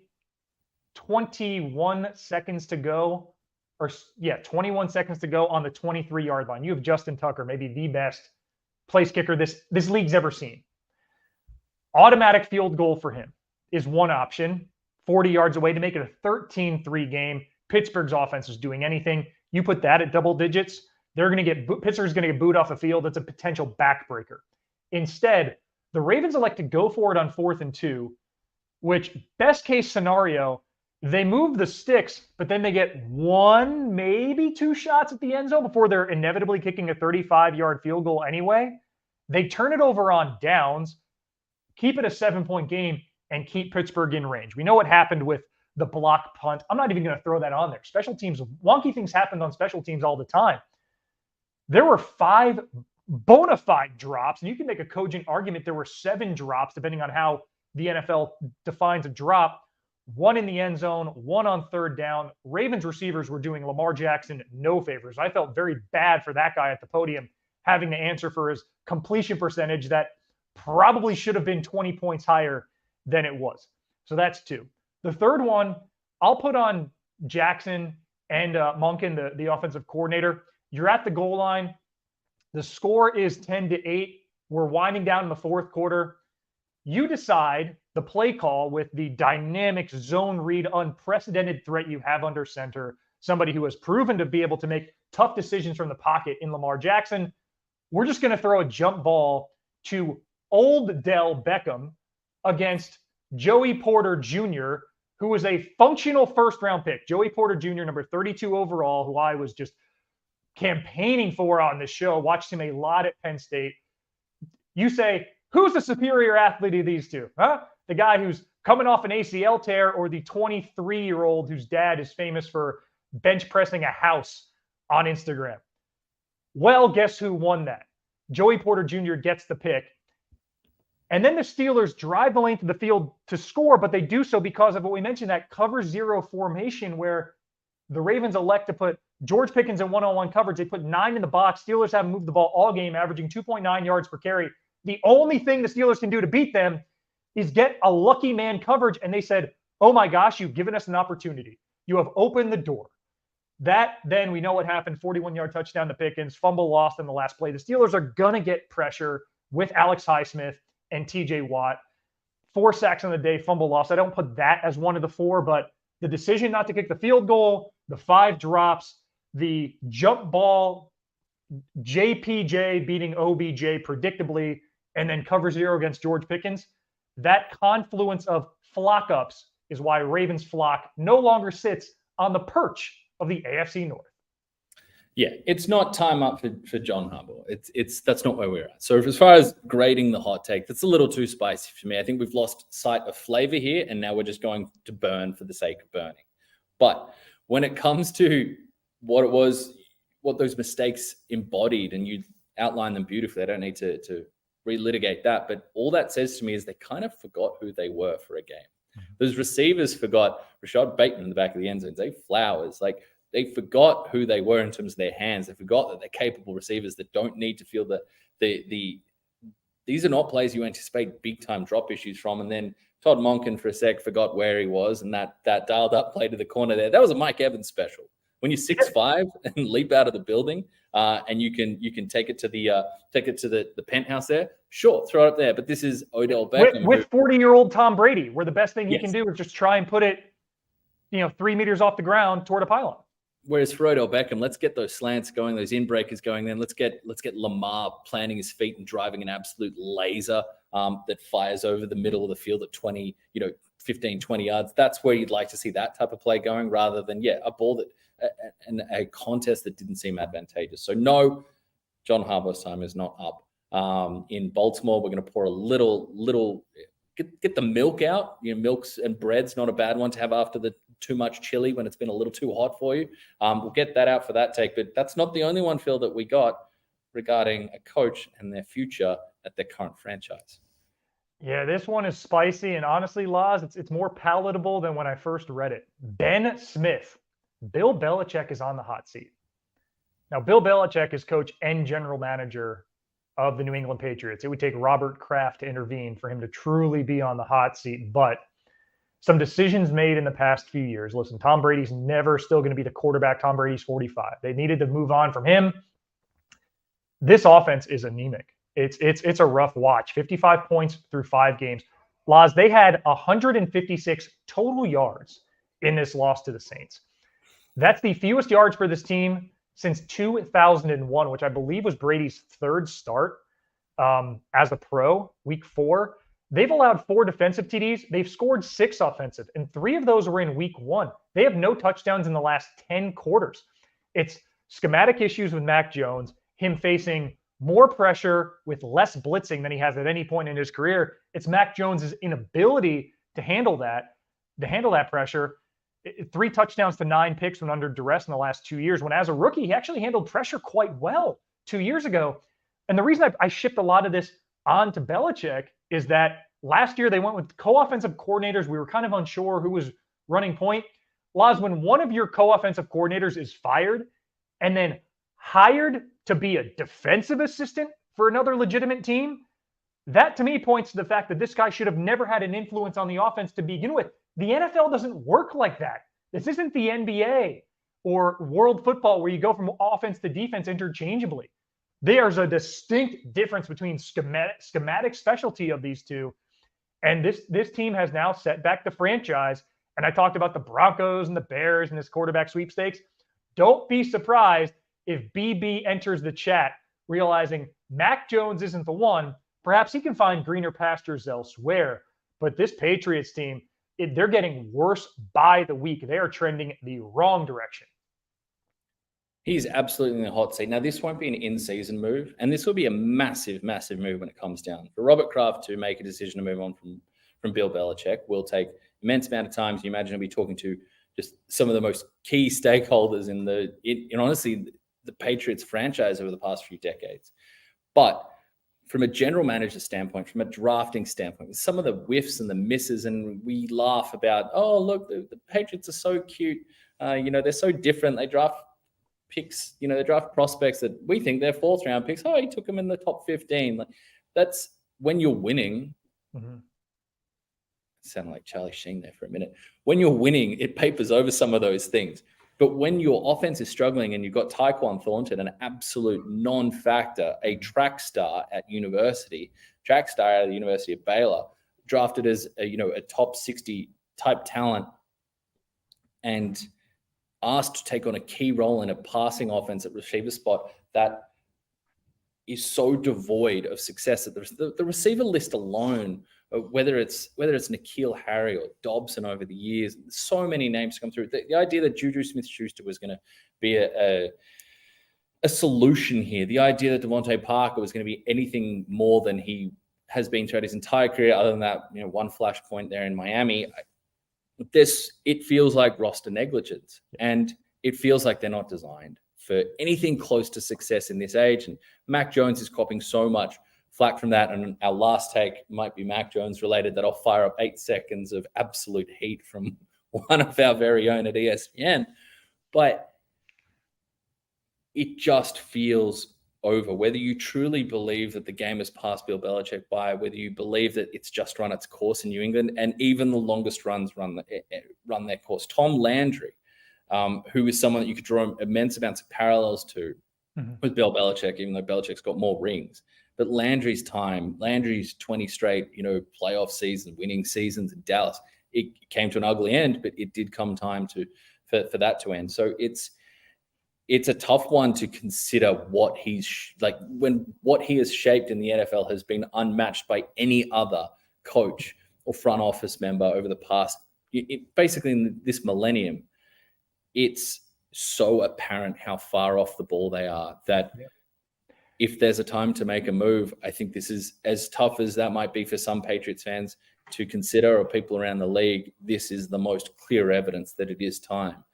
21 seconds to go. 21 seconds to go on the 23-yard line. You have Justin Tucker, maybe the best place kicker this league's ever seen. Automatic field goal for him is one option, 40 yards away to make it a 13-3 game. Pittsburgh's offense is doing anything. You put that at double digits, Pittsburgh's going to get booed off the field. That's a potential backbreaker. Instead, the Ravens elect to go for it on 4th and 2, which best case scenario, they move the sticks, but then they get 1, maybe 2 shots at the end zone before they're inevitably kicking a 35-yard field goal anyway. They turn it over on downs, keep it a 7-point game, and keep Pittsburgh in range. We know what happened with the block punt. I'm not even going to throw that on there. Special teams, wonky things happened on special teams all the time. There were 5 bona fide drops, and you can make a cogent argument there were 7 drops, depending on how the NFL defines a drop. 1 in the end zone, 1 on 3rd down. Ravens receivers were doing Lamar Jackson no favors. I felt very bad for that guy at the podium having to answer for his completion percentage that probably should have been 20 points higher than it was. So that's 2. The third one, I'll put on Jackson and Monken, the offensive coordinator. You're at the goal line. The score is 10-8. We're winding down in the 4th quarter. You decide the play call with the dynamic zone read, unprecedented threat you have under center, somebody who has proven to be able to make tough decisions from the pocket in Lamar Jackson. We're just going to throw a jump ball to old Dell Beckham against Joey Porter Jr., who was a functional first-round pick. Joey Porter Jr., number 32 overall, who I was just campaigning for on this show, watched him a lot at Penn State. You say, who's the superior athlete of these two? Huh? The guy who's coming off an ACL tear or the 23-year-old whose dad is famous for bench pressing a house on Instagram? Well, guess who won that? Joey Porter Jr. gets the pick. And then the Steelers drive the length of the field to score, but they do so because of what we mentioned, that cover 0 formation where the Ravens elect to put George Pickens in one-on-one coverage. They put 9 in the box. Steelers haven't moved the ball all game, averaging 2.9 yards per carry. The only thing the Steelers can do to beat them is get a lucky man coverage. And they said, oh my gosh, you've given us an opportunity. You have opened the door. That, then we know what happened. 41-yard touchdown to Pickens, fumble lost in the last play. The Steelers are going to get pressure with Alex Highsmith and TJ Watt. 4 sacks on the day, fumble loss. I don't put that as one of the 4, but the decision not to kick the field goal, the 5 drops, the jump ball, JPJ beating OBJ predictably, and then cover 0 against George Pickens. That confluence of flock ups is why Ravens flock no longer sits on the perch of the AFC North. Yeah, it's not time up for John Harbaugh. That's not where we're at. So as far as grading the hot take, that's a little too spicy for me. I think we've lost sight of flavor here, and now we're just going to burn for the sake of burning. But when it comes to what it was, what those mistakes embodied, and you outlined them beautifully, I don't need to relitigate that. But all that says to me is they kind of forgot who they were for a game. Those receivers forgot Rashad Bateman in the back of the end zone, Zay Flowers, like. They forgot who they were in terms of their hands. They forgot that they're capable receivers that don't need to feel that these are not plays you anticipate big time drop issues from. And then Todd Monken for a sec forgot where he was, and that dialed up play to the corner there. That was a Mike Evans special. When you're 6'5" and leap out of the building, and you can take it to the penthouse there. sure, throw it up there. But this is Odell Beckham. With 40-year-old Tom Brady, where the best thing he Yes. can do is just try and put it, 3 meters off the ground toward a pylon. Whereas for Odell Beckham, let's get those slants going, those in breakers going. Then let's get Lamar planting his feet and driving an absolute laser that fires over the middle of the field at 20, 15, 20 yards. That's where you'd like to see that type of play going, rather than a ball that and a contest that didn't seem advantageous. So no, John Harbaugh's time is not up. In Baltimore, we're going to pour a little get the milk out. Milks and bread's not a bad one to have after the too much chili when it's been a little too hot for you. We'll get that out for that take, but that's not the only one, Phil, that we got regarding a coach and their future at their current franchise. Yeah, this one is spicy, and honestly, Laz, it's more palatable than when I first read it. Ben Smith. Bill Belichick is on the hot seat. Now, Bill Belichick is coach and general manager of the New England Patriots. It would take Robert Kraft to intervene for him to truly be on the hot seat, but some decisions made in the past few years. Listen, Tom Brady's never still going to be the quarterback. Tom Brady's 45. They needed to move on from him. This offense is anemic. It's a rough watch. 55 points through 5 games. Laz, they had 156 total yards in this loss to the Saints. That's the fewest yards for this team since 2001, which I believe was Brady's 3rd start as a pro, week 4. They've allowed 4 defensive TDs. They've scored 6 offensive, and 3 of those were in week 1. They have no touchdowns in the last 10 quarters. It's schematic issues with Mac Jones, him facing more pressure with less blitzing than he has at any point in his career. It's Mac Jones's inability to handle that pressure. 3 touchdowns to 9 picks when under duress in the last 2 years, when as a rookie, he actually handled pressure quite well 2 years ago. And the reason I shipped a lot of this on to Belichick is that last year they went with co-offensive coordinators. We were kind of unsure who was running point. Laz, when one of your co-offensive coordinators is fired and then hired to be a defensive assistant for another legitimate team, that to me points to the fact that this guy should have never had an influence on the offense to begin with. The NFL doesn't work like that. This isn't the NBA or world football where you go from offense to defense interchangeably. There's a distinct difference between schematic specialty of these two. And this team has now set back the franchise. And I talked about the Broncos and the Bears and this quarterback sweepstakes. Don't be surprised if BB enters the chat realizing Mac Jones isn't the one. Perhaps he can find greener pastures elsewhere. But this Patriots team, they're getting worse by the week. They are trending the wrong direction. He's absolutely in the hot seat. Now, this won't be an in-season move, and this will be a massive, massive move when it comes down. For Robert Kraft to make a decision to move on from Bill Belichick will take immense amount of time. So you imagine he'll be talking to just some of the most key stakeholders in honestly, the Patriots franchise over the past few decades. But from a general manager standpoint, from a drafting standpoint, some of the whiffs and the misses, and we laugh about, oh, look, the Patriots are so cute. They're so different. They draft picks, they draft prospects that we think they're 4th round picks. Oh, he took them in the top 15. Like, that's when you're winning. Mm-hmm. Sounded like Charlie Sheen there for a minute. When you're winning, it papers over some of those things. But when your offense is struggling and you've got Tyquan Thornton, an absolute non-factor, a track star out of the University of Baylor, drafted as a top 60 type talent, and asked to take on a key role in a passing offense at receiver spot that is so devoid of success that the receiver list alone, whether it's N'Keal Harry or Dobson over the years, so many names to come through. The idea that Juju Smith-Schuster was going to be a solution here, the idea that Devontae Parker was going to be anything more than he has been throughout his entire career, other than that, one flashpoint there in Miami, it feels like roster negligence, and it feels like they're not designed for anything close to success in this age. And Mac Jones is copping so much flack from that. And our last take might be Mac Jones related, that I'll fire up 8 seconds of absolute heat from one of our very own at ESPN. But it just feels over. Whether you truly believe that the game has passed Bill Belichick by, whether you believe that it's just run its course in New England, and even the longest runs run their course. Tom Landry, who is someone that you could draw immense amounts of parallels to with Bill Belichick, even though Belichick's got more rings. But Landry's 20 straight, playoff season, winning seasons in Dallas, it came to an ugly end, but it did come time for that to end. So it's a tough one to consider what what he has shaped in the NFL has been unmatched by any other coach or front office member over the past, basically in this millennium. It's so apparent how far off the ball they are that if there's a time to make a move, I think this is, as tough as that might be for some Patriots fans to consider or people around the league, this is the most clear evidence that it is time.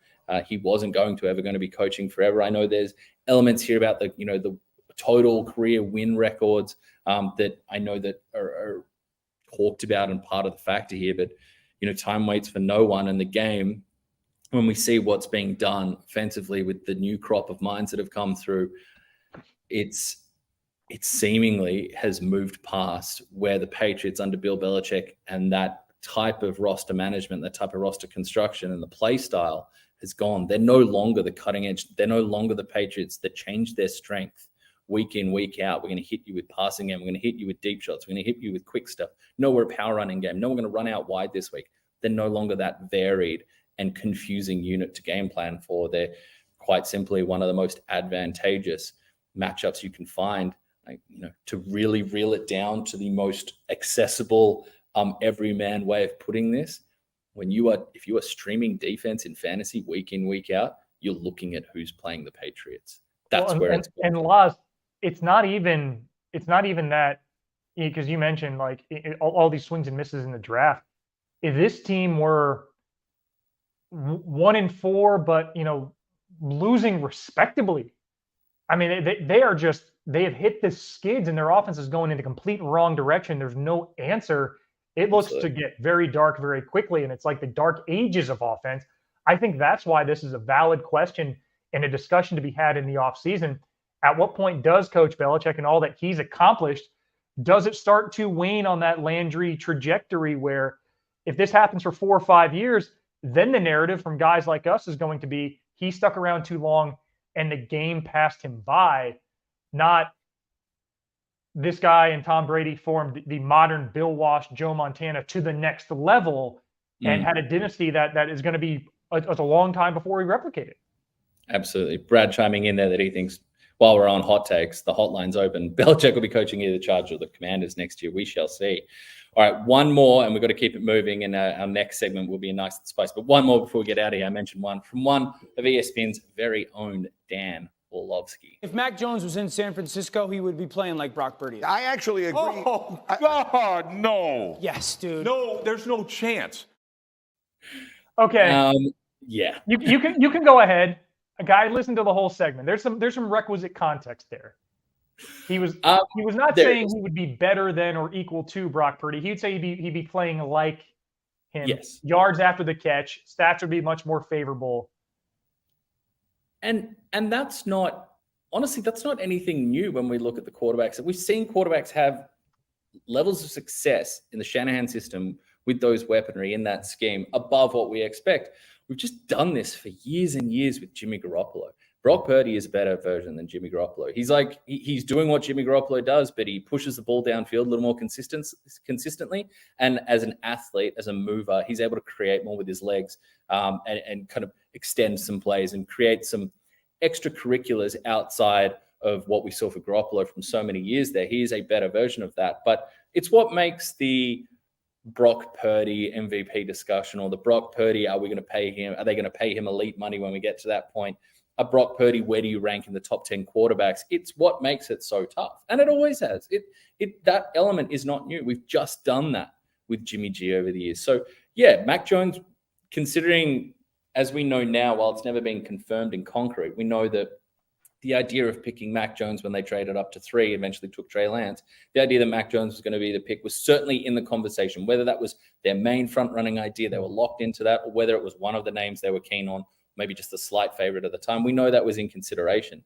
He wasn't going to be coaching forever. I know there's elements here about the total career win records that I know that are talked about and part of the factor here, but time waits for no one in the game. When we see what's being done offensively with the new crop of minds that have come through, it seemingly has moved past where the Patriots under Bill Belichick and that type of roster management, that type of roster construction and the play style has gone. They're no longer the cutting edge. They're no longer the Patriots that change their strength week in, week out. We're going to hit you with passing game. We're going to hit you with deep shots. We're going to hit you with quick stuff. No, we're a power running game. No, we're going to run out wide this week. They're no longer that varied and confusing unit to game plan for. They're quite simply one of the most advantageous matchups you can find, to really reel it down to the most accessible, everyman way of putting this. If you are streaming defense in fantasy week in, week out, you're looking at who's playing the Patriots. That's where it's going. And Laz, it's not even that, because you mentioned all these swings and misses in the draft. If this team were 1-4, but losing respectably, I mean, they have hit the skids and their offense is going in the complete wrong direction. There's no answer. It looks to get very dark very quickly, and it's like the dark ages of offense. I think that's why this is a valid question and a discussion to be had in the offseason. At what point does Coach Belichick and all that he's accomplished, does it start to wane on that Landry trajectory where if this happens for 4 or 5 years, then the narrative from guys like us is going to be he stuck around too long and the game passed him by, not this guy and Tom Brady formed the modern Bill Walsh, Joe Montana to the next level and had a dynasty that is going to be a long time before we replicate it. Absolutely. Brad chiming in there that he thinks while we're on hot takes, the hotline's open. Belichick will be coaching either the Chargers or the Commanders next year. We shall see. All right, one more, and we've got to keep it moving, and our next segment will be a nice spice. But one more before we get out of here. I mentioned one from one of ESPN's very own Dan Orlovsky. If Mac Jones was in San Francisco, he would be playing like Brock Purdy. I actually agree. Oh, God, no. Yes, dude. No, there's no chance. Okay. Yeah. You can go ahead. A guy listened to the whole segment. There's some requisite context there. He was not saying he would be better than or equal to Brock Purdy. He'd say he'd be playing like him. Yes. Yards after the catch, stats would be much more favorable. And that's not anything new when we look at the quarterbacks. We've seen quarterbacks have levels of success in the Shanahan system with those weaponry in that scheme above what we expect. We've just done this for years and years with Jimmy Garoppolo. Brock Purdy is a better version than Jimmy Garoppolo. He's doing what Jimmy Garoppolo does, but he pushes the ball downfield a little more consistently. And as an athlete, as a mover, he's able to create more with his legs and kind of extend some plays and create some extracurriculars outside of what we saw for Garoppolo from so many years there. He is a better version of that. But it's what makes the Brock Purdy MVP discussion, or the Brock Purdy, are they going to pay him elite money when we get to that point? A Brock Purdy, where do you rank in the top 10 quarterbacks? It's what makes it so tough. And it always has. That element is not new. We've just done that with Jimmy G over the years. So, yeah, Mac Jones, considering, as we know now, while it's never been confirmed in concrete, we know that the idea of picking Mac Jones when they traded up to 3, eventually took Trey Lance, the idea that Mac Jones was going to be the pick was certainly in the conversation. Whether that was their main front-running idea, they were locked into that, or whether it was one of the names they were keen on, maybe just a slight favorite at the time. We know that was in consideration.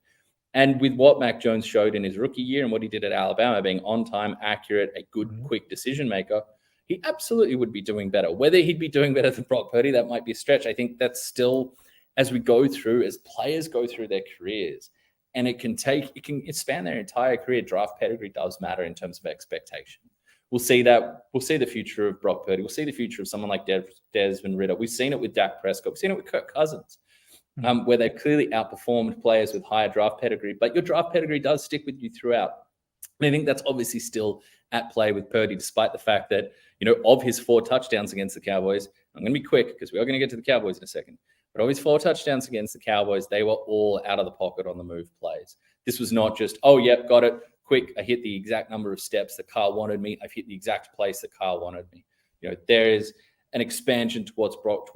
And with what Mac Jones showed in his rookie year and what he did at Alabama, being on time, accurate, a good, quick decision maker, he absolutely would be doing better. Whether he'd be doing better than Brock Purdy, that might be a stretch. I think that's still, as we go through, as players go through their careers, and it can span their entire career. Draft pedigree does matter in terms of expectation. We'll see the future of Brock Purdy. We'll see the future of someone like Desmond Ridder. We've seen it with Dak Prescott. We've seen it with Kirk Cousins, where they've clearly outperformed players with higher draft pedigree, but your draft pedigree does stick with you throughout. And I think that's obviously still at play with Purdy, despite the fact that, of his 4 touchdowns against the Cowboys, I'm going to be quick because we are going to get to the Cowboys in a second, but of his 4 touchdowns against the Cowboys, they were all out of the pocket on the move plays. This was not just, oh, yep, got it, quick, I hit the exact number of steps that Carl wanted me. I've hit the exact place that Carl wanted me. There is an expansion towards Brock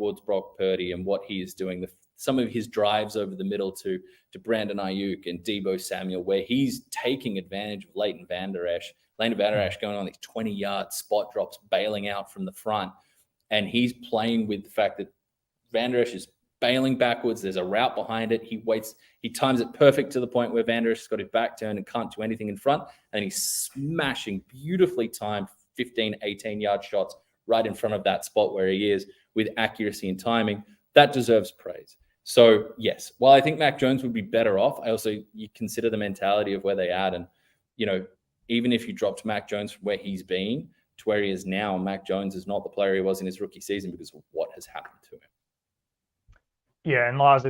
Purdy and what he is doing. Some of his drives over the middle to Brandon Ayuk and Deebo Samuel, where he's taking advantage of Leighton Vander Esch. Leighton Vander Esch going on these 20-yard spot drops, bailing out from the front. And he's playing with the fact that Vander Esch is bailing backwards. There's a route behind it. He waits. He times it perfect to the point where Vander Esch has got his back turned and can't do anything in front. And he's smashing beautifully timed 15, 18-yard shots right in front of that spot where he is with accuracy and timing. That deserves praise. So, yes, while I think Mac Jones would be better off, you consider the mentality of where they are. And, even if you dropped Mac Jones from where he's been to where he is now, Mac Jones is not the player he was in his rookie season because of what has happened to him. Yeah, and Laz,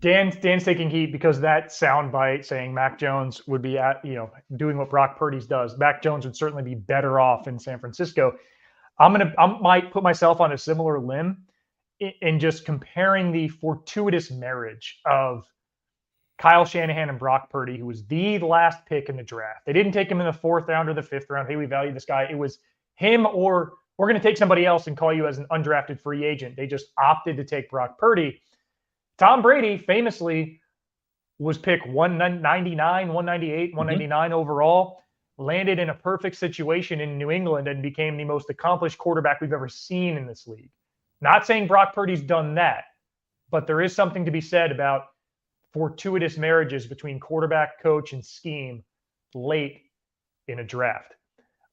Dan's taking heat because that soundbite saying Mac Jones would be doing what Brock Purdy does. Mac Jones would certainly be better off in San Francisco. I might put myself on a similar limb in just comparing the fortuitous marriage of Kyle Shanahan and Brock Purdy, who was the last pick in the draft. They didn't take him in the 4th round or the 5th round. Hey, we value this guy. It was him or we're going to take somebody else and call you as an undrafted free agent. They just opted to take Brock Purdy. Tom Brady famously was picked 199, 198, 199 overall, landed in a perfect situation in New England and became the most accomplished quarterback we've ever seen in this league. Not saying Brock Purdy's done that, but there is something to be said about fortuitous marriages between quarterback, coach, and scheme late in a draft.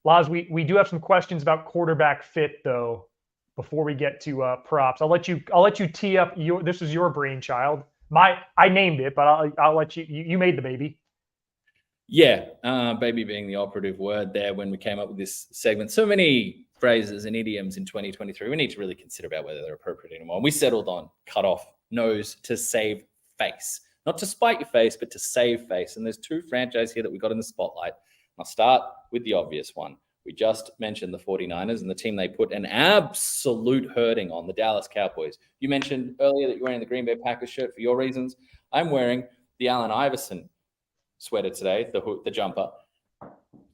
Laz, we do have some questions about quarterback fit, though, before we get to props. I'll let you tee up this is your brainchild. I named it, but I'll let you made the baby. Yeah, baby being the operative word there when we came up with this segment. So many phrases and idioms in 2023. We need to really consider about whether they're appropriate anymore. And we settled on cut off nose to save face. Not to spite your face, but to save face. And there's 2 franchises here that we got in the spotlight. I'll start with the obvious one. We just mentioned the 49ers and the team they put an absolute hurting on, the Dallas Cowboys. You mentioned earlier that you're wearing the Green Bay Packers shirt for your reasons. I'm wearing the Allen Iverson sweater today, the jumper.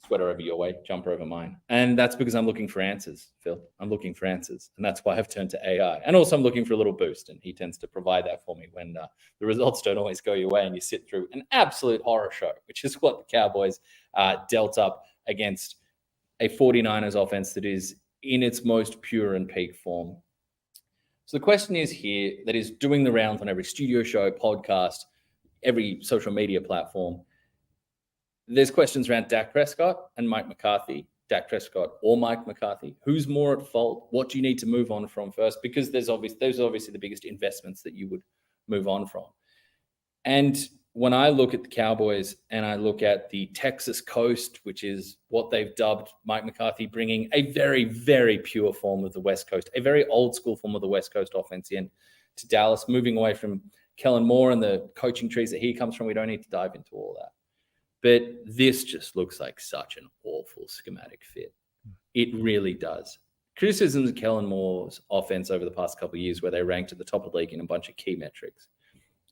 Sweater over your way, jumper over mine. And that's because I'm looking for answers, Phil. I'm looking for answers. And that's why I've turned to AI. And also I'm looking for a little boost. And he tends to provide that for me when the results don't always go your way and you sit through an absolute horror show, which is what the Cowboys dealt up against a 49ers offense that is in its most pure and peak form. So the question is here that is doing the rounds on every studio show, podcast, every social media platform. There's questions around Dak Prescott and Mike McCarthy. Dak Prescott or Mike McCarthy. Who's more at fault? What do you need to move on from first? Because those are obviously the biggest investments that you would move on from. And when I look at the Cowboys and I look at the Texas Coast, which is what they've dubbed Mike McCarthy, bringing a very, very pure form of the West Coast, a very old school form of the West Coast offense in to Dallas, moving away from Kellen Moore and the coaching trees that he comes from. We don't need to dive into all that. But this just looks like such an awful schematic fit. It really does. Criticisms of Kellen Moore's offense over the past couple of years, where they ranked at the top of the league in a bunch of key metrics,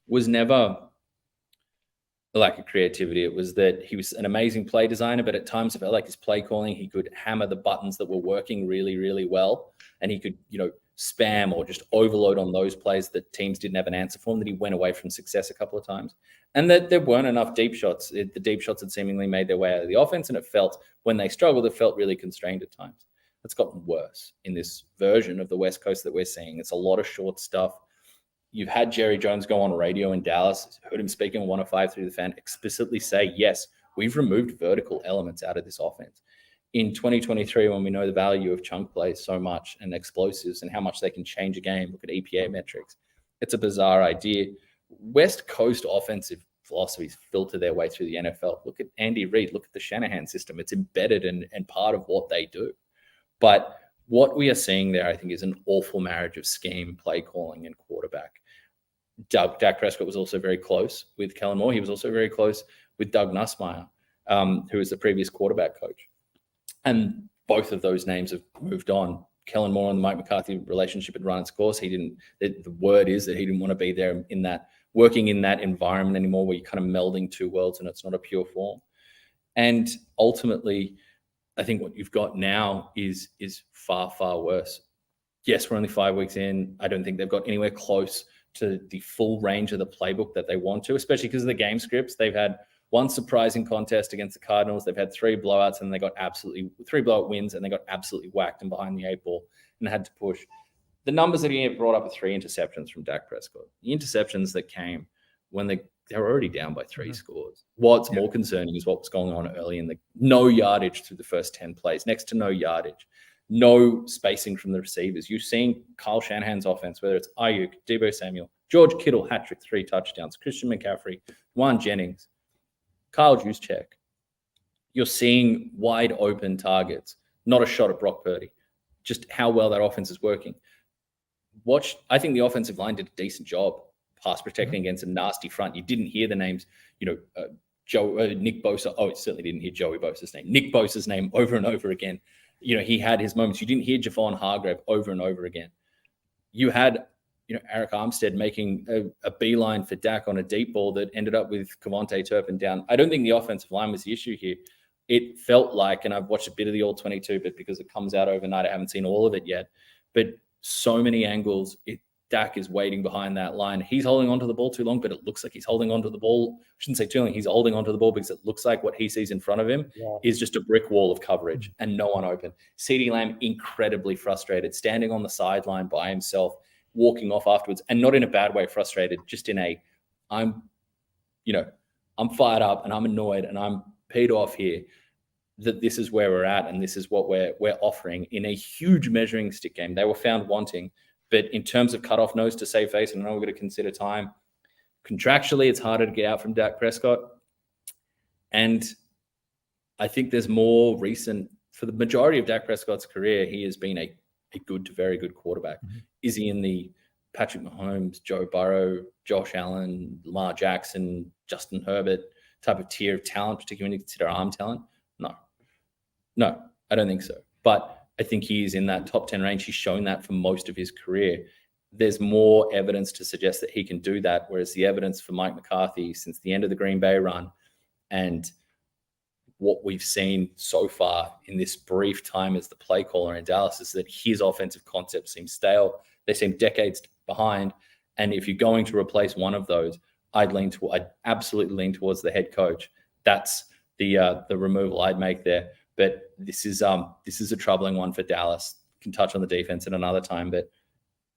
was never a lack of creativity. It was that he was an amazing play designer, but at times it felt like his play calling, he could hammer the buttons that were working really, really well. And he could, spam or just overload on those plays that teams didn't have an answer for him, that he went away from success a couple of times. And that there weren't enough deep shots. The deep shots had seemingly made their way out of the offense, and it felt, when they struggled, it felt really constrained at times. It's gotten worse in this version of the West Coast that we're seeing. It's a lot of short stuff. You've had Jerry Jones go on radio in Dallas, heard him speaking on 105 through the fan, explicitly say, yes, we've removed vertical elements out of this offense. In 2023, when we know the value of chunk plays so much, and explosives, and how much they can change a game, look at EPA metrics. It's a bizarre idea. We West Coast offensive philosophies filter their way through the NFL. Look at Andy Reid. Look at the Shanahan system. It's embedded and part of what they do. But what we are seeing there, I think, is an awful marriage of scheme, play calling, and quarterback. Dak Prescott was also very close with Kellen Moore. He was also very close with Doug Nussmeier, who was the previous quarterback coach. And both of those names have moved on. Kellen Moore and the Mike McCarthy relationship had run its course. The word is that he didn't want to be there working in that environment anymore, where you're kind of melding two worlds and it's not a pure form. And ultimately, I think what you've got now is far, far worse. Yes, we're only 5 weeks in. I don't think they've got anywhere close to the full range of the playbook that they want to, especially because of the game scripts. They've had one surprising contest against the Cardinals. They've had 3 blowouts and they got 3 blowout wins, and they got absolutely whacked and behind the 8 ball and had to push. The numbers that he brought up are 3 interceptions from Dak Prescott. The interceptions that came when they were already down by 3 scores. What's more concerning is what was going on early in the no yardage through the first 10 plays, next to no yardage, no spacing from the receivers. You're seeing Kyle Shanahan's offense, whether it's Ayuk, Deebo Samuel, George Kittle, hat-trick, 3 touchdowns, Christian McCaffrey, Juan Jennings, Kyle Juszczyk. You're seeing wide open targets, not a shot at Brock Purdy, just how well that offense is working. I think the offensive line did a decent job pass protecting against a nasty front. You didn't hear the names, Nick Bosa. Oh, it certainly didn't hear Joey Bosa's name. Nick Bosa's name over and over again. He had his moments. You didn't hear Javon Hargrave over and over again. You had, Eric Armstead making a beeline for Dak on a deep ball that ended up with Kevontae Turpin down. I don't think the offensive line was the issue here. It felt like, and I've watched a bit of the All-22, but because it comes out overnight, I haven't seen all of it yet. But so many angles, Dak is waiting behind that line. He's holding onto the ball too long, but it looks like he's holding onto the ball. I shouldn't say too long. He's holding onto the ball because it looks like what he sees in front of him is just a brick wall of coverage and no one open. CeeDee Lamb, incredibly frustrated, standing on the sideline by himself, walking off afterwards, and not in a bad way frustrated, just in I'm fired up and I'm annoyed and I'm paid off here that this is where we're at and this is what we're offering in a huge measuring stick game. They were found wanting. But in terms of cut off nose to save face, and I know we're going to consider time, contractually, it's harder to get out from Dak Prescott. And I think there's more recent, for the majority of Dak Prescott's career, he has been a good to very good quarterback. Is he in the Patrick Mahomes, Joe Burrow, Josh Allen, Lamar Jackson, Justin Herbert type of tier of talent, particularly when you consider arm talent? No, I don't think so. But I think he is in that top 10 range. He's shown that for most of his career. There's more evidence to suggest that he can do that, whereas the evidence for Mike McCarthy since the end of the Green Bay run and what we've seen so far in this brief time as the play caller in Dallas is that his offensive concept seems stale. They seem decades behind. And if you're going to replace one of those, I'd absolutely lean towards the head coach. That's the removal I'd make there. But this is a troubling one for Dallas. Can touch on the defense at another time, but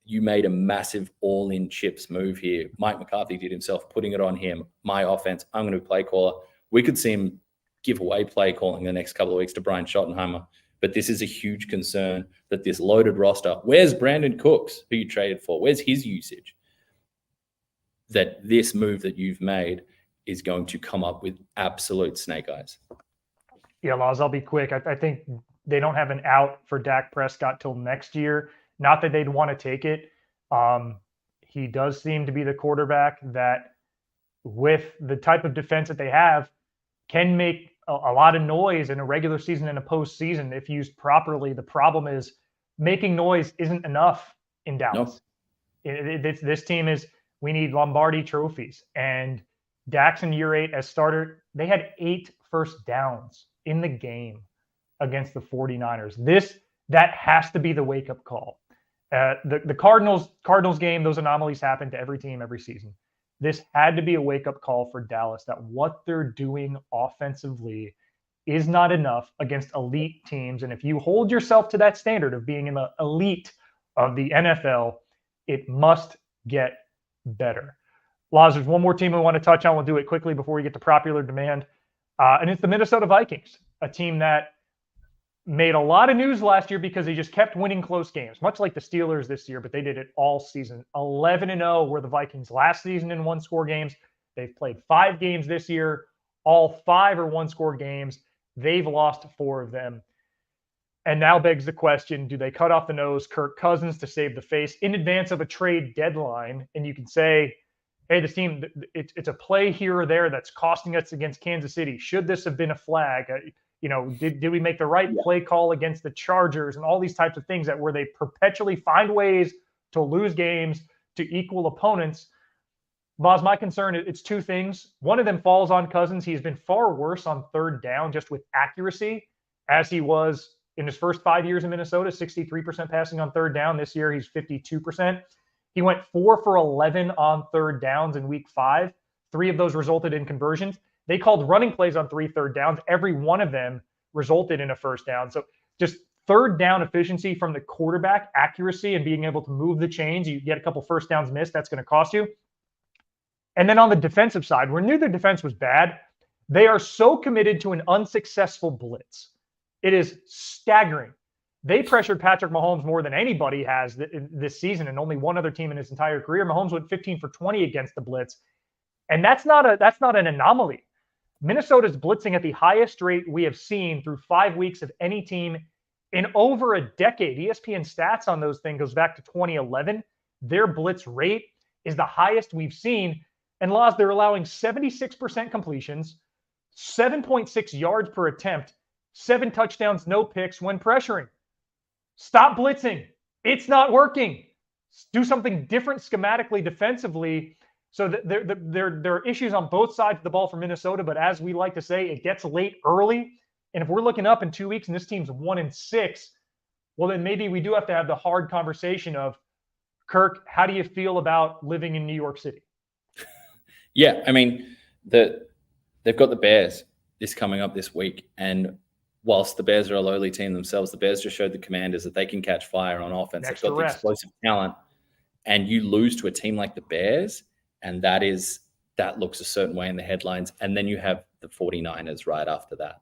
you made a massive all-in chips move here. Mike McCarthy did himself, putting it on him. My offense, I'm going to be play caller. We could see him give away play calling the next couple of weeks to Brian Schottenheimer. But this is a huge concern that this loaded roster, where's Brandon Cooks, who you traded for? Where's his usage? That this move that you've made is going to come up with absolute snake eyes. Yeah, Laz, I'll be quick. I think they don't have an out for Dak Prescott till next year. Not that they'd want to take it. He does seem to be the quarterback that, with the type of defense that they have, can make a lot of noise in a regular season and a postseason if used properly. The problem is making noise isn't enough in Dallas. Nope. This team we need Lombardi trophies. And Dak's in year 8 as starter. They had 8 first downs in the game against the 49ers. That has to be the wake-up call. The Cardinals game, those anomalies happen to every team every season. This had to be a wake-up call for Dallas that what they're doing offensively is not enough against elite teams. And if you hold yourself to that standard of being in the elite of the NFL, it must get better. Laz, there's one more team we want to touch on. We'll do it quickly before we get to popular demand. And it's the Minnesota Vikings, a team that made a lot of news last year because they just kept winning close games, much like the Steelers this year, but they did it all season. 11-0 were the Vikings last season in one-score games. They've played 5 games this year. All 5 are one-score games. They've lost 4 of them. And now begs the question, do they cut off the nose Kirk Cousins to save the face in advance of a trade deadline? And you can say, hey, this team, it's a play here or there that's costing us against Kansas City. Should this have been a flag? Did we make the right play call against the Chargers and all these types of things where they perpetually find ways to lose games to equal opponents? Boz, my concern, it's 2 things. One of them falls on Cousins. He's been far worse on third down just with accuracy as he was in his first 5 years in Minnesota, 63% passing on third down. This year, he's 52%. He went 4 for 11 on third downs in week 5. 3 of those resulted in conversions. They called running plays on 3 third downs. Every one of them resulted in a first down. So just third down efficiency from the quarterback, accuracy, and being able to move the chains. You get a couple first downs missed, that's going to cost you. And then on the defensive side, where neither defense was bad, they are so committed to an unsuccessful blitz. It is staggering. They pressured Patrick Mahomes more than anybody has this season, and only one other team in his entire career. Mahomes went 15 for 20 against the blitz. And that's not an anomaly. Minnesota's blitzing at the highest rate we have seen through 5 weeks of any team in over a decade. ESPN stats on those things goes back to 2011. Their blitz rate is the highest we've seen. And Laz, they're allowing 76% completions, 7.6 yards per attempt, 7 touchdowns, no picks when pressuring. Stop blitzing. It's not working. Do something different schematically, defensively. So there are issues on both sides of the ball for Minnesota, but as we like to say, it gets late early. And if we're looking up in 2 weeks and this team's 1-6, well, then maybe we do have to have the hard conversation of, Kirk, how do you feel about living in New York City? Yeah, I mean, they've got the Bears coming up this week, and whilst the Bears are a lowly team themselves, the Bears just showed the Commanders that they can catch fire on offense. They've got the explosive talent, and you lose to a team like the Bears, and that looks a certain way in the headlines, and then you have the 49ers right after that.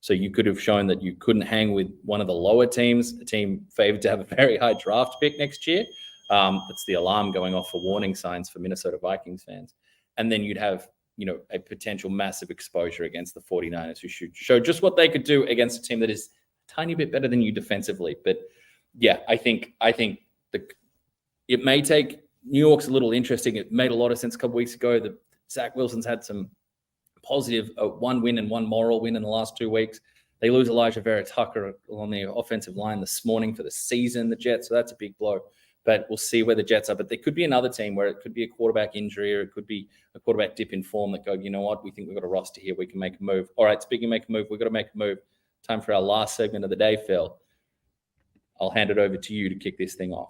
So you could have shown that you couldn't hang with one of the lower teams, a team favored to have a very high draft pick next year. That's the alarm going off for warning signs for Minnesota Vikings fans. And then you'd have, a potential massive exposure against the 49ers who should show just what they could do against a team that is a tiny bit better than you defensively. But yeah, I think it may take New York's a little interesting. It made a lot of sense a couple weeks ago that Zach Wilson's had some positive, 1 win and 1 moral win in the last 2 weeks. They lose Elijah Vera Tucker on the offensive line this morning for the season, the Jets. So that's a big blow. But we'll see where the Jets are. But there could be another team where it could be a quarterback injury or it could be a quarterback dip in form that go, you know what, we think we've got a roster here. We can make a move. All right, speaking of make a move, we've got to make a move. Time for our last segment of the day, Phil. I'll hand it over to you to kick this thing off.